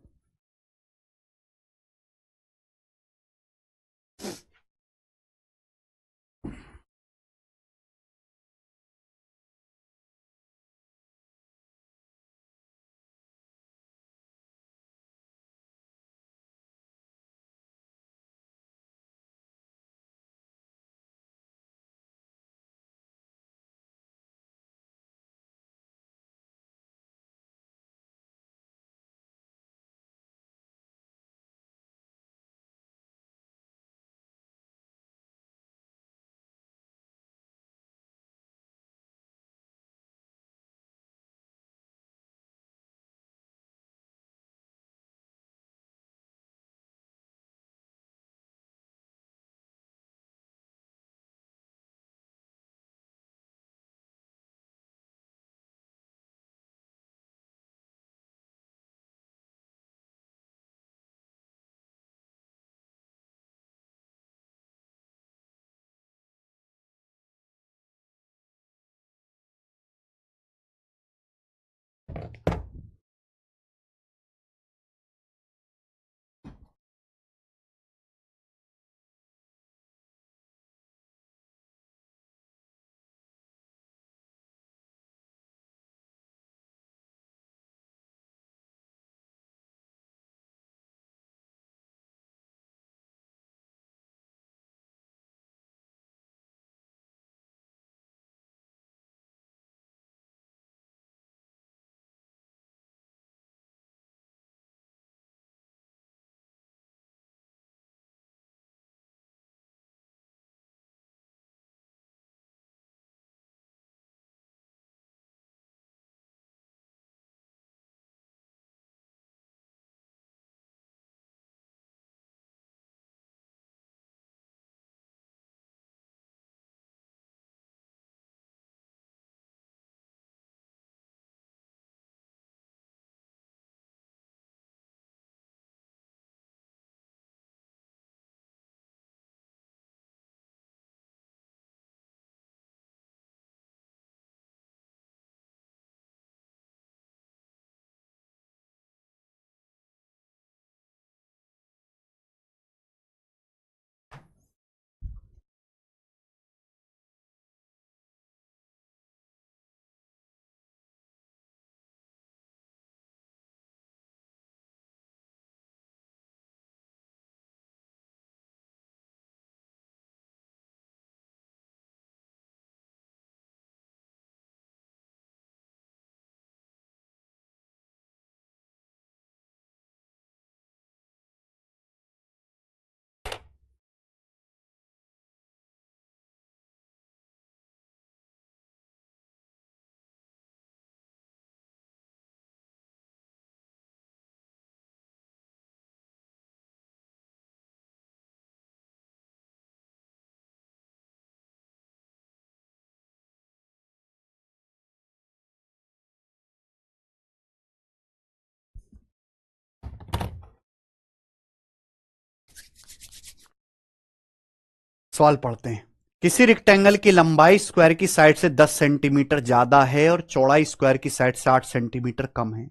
सवाल पढ़ते हैं। किसी रेक्टेंगल की लंबाई स्क्वायर की साइड से 10 सेंटीमीटर ज्यादा है और चौड़ाई स्क्वायर की साइड से 8 सेंटीमीटर कम है।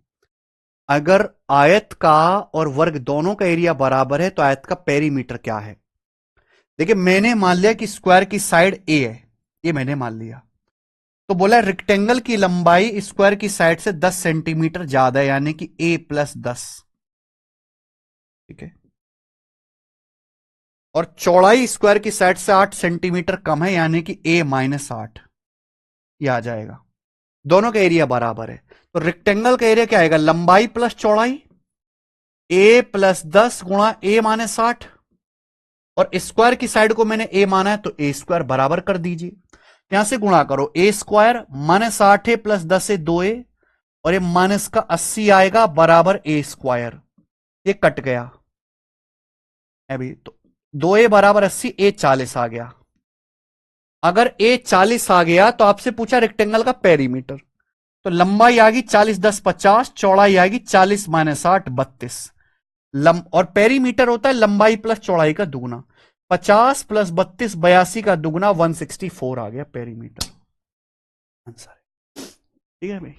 अगर आयत का और वर्ग दोनों का एरिया बराबर है तो आयत का पेरीमीटर क्या है? देखिए, मैंने मान लिया कि स्क्वायर की साइड ए है, ये मैंने मान लिया। तो बोला रेक्टेंगल की लंबाई स्क्वायर की साइड से 10 सेंटीमीटर ज्यादा है, यानी कि ए प्लस 10। ठीक है। और चौड़ाई स्क्वायर की साइड से 8 सेंटीमीटर कम है, यानी कि ए माइनस 8। ये आ जाएगा। दोनों का एरिया बराबर है, तो रेक्टेंगल का एरिया क्या आएगा? लंबाई प्लस चौड़ाई, ए प्लस 10 गुणा ए माइनस 8। और स्क्वायर की साइड को मैंने ए माना है, तो ए स्क्वायर बराबर कर दीजिए। यहां से गुणा करो, ए स्क्वायर माइनस 8 है प्लस 10 है 2a, और ये माइनस का 80 आएगा बराबर ए स्क्वायर। ये कट गया अभी तो 2a बराबर 80, ए 40 आ गया। अगर ए 40 आ गया तो आपसे पूछा रेक्टेंगल का पेरीमीटर, तो लंबाई आ गई 40 10 50, चौड़ाई आ गई 40 माइनस 8 32। और पेरीमीटर होता है लंबाई प्लस चौड़ाई का दुगुना। 50 प्लस 32 82 का दुगुना 164 आ गया पेरीमीटर आंसर। ठीक है भाई।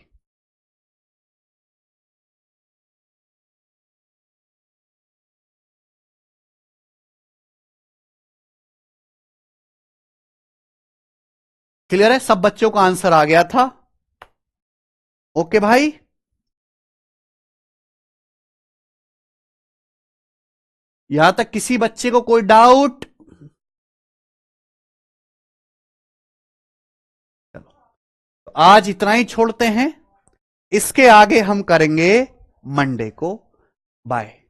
क्लियर है? सब बच्चों का आंसर आ गया था? ओके भाई। यहां तक किसी बच्चे को कोई डाउट? तो आज इतना ही छोड़ते हैं, इसके आगे हम करेंगे मंडे को। बाय।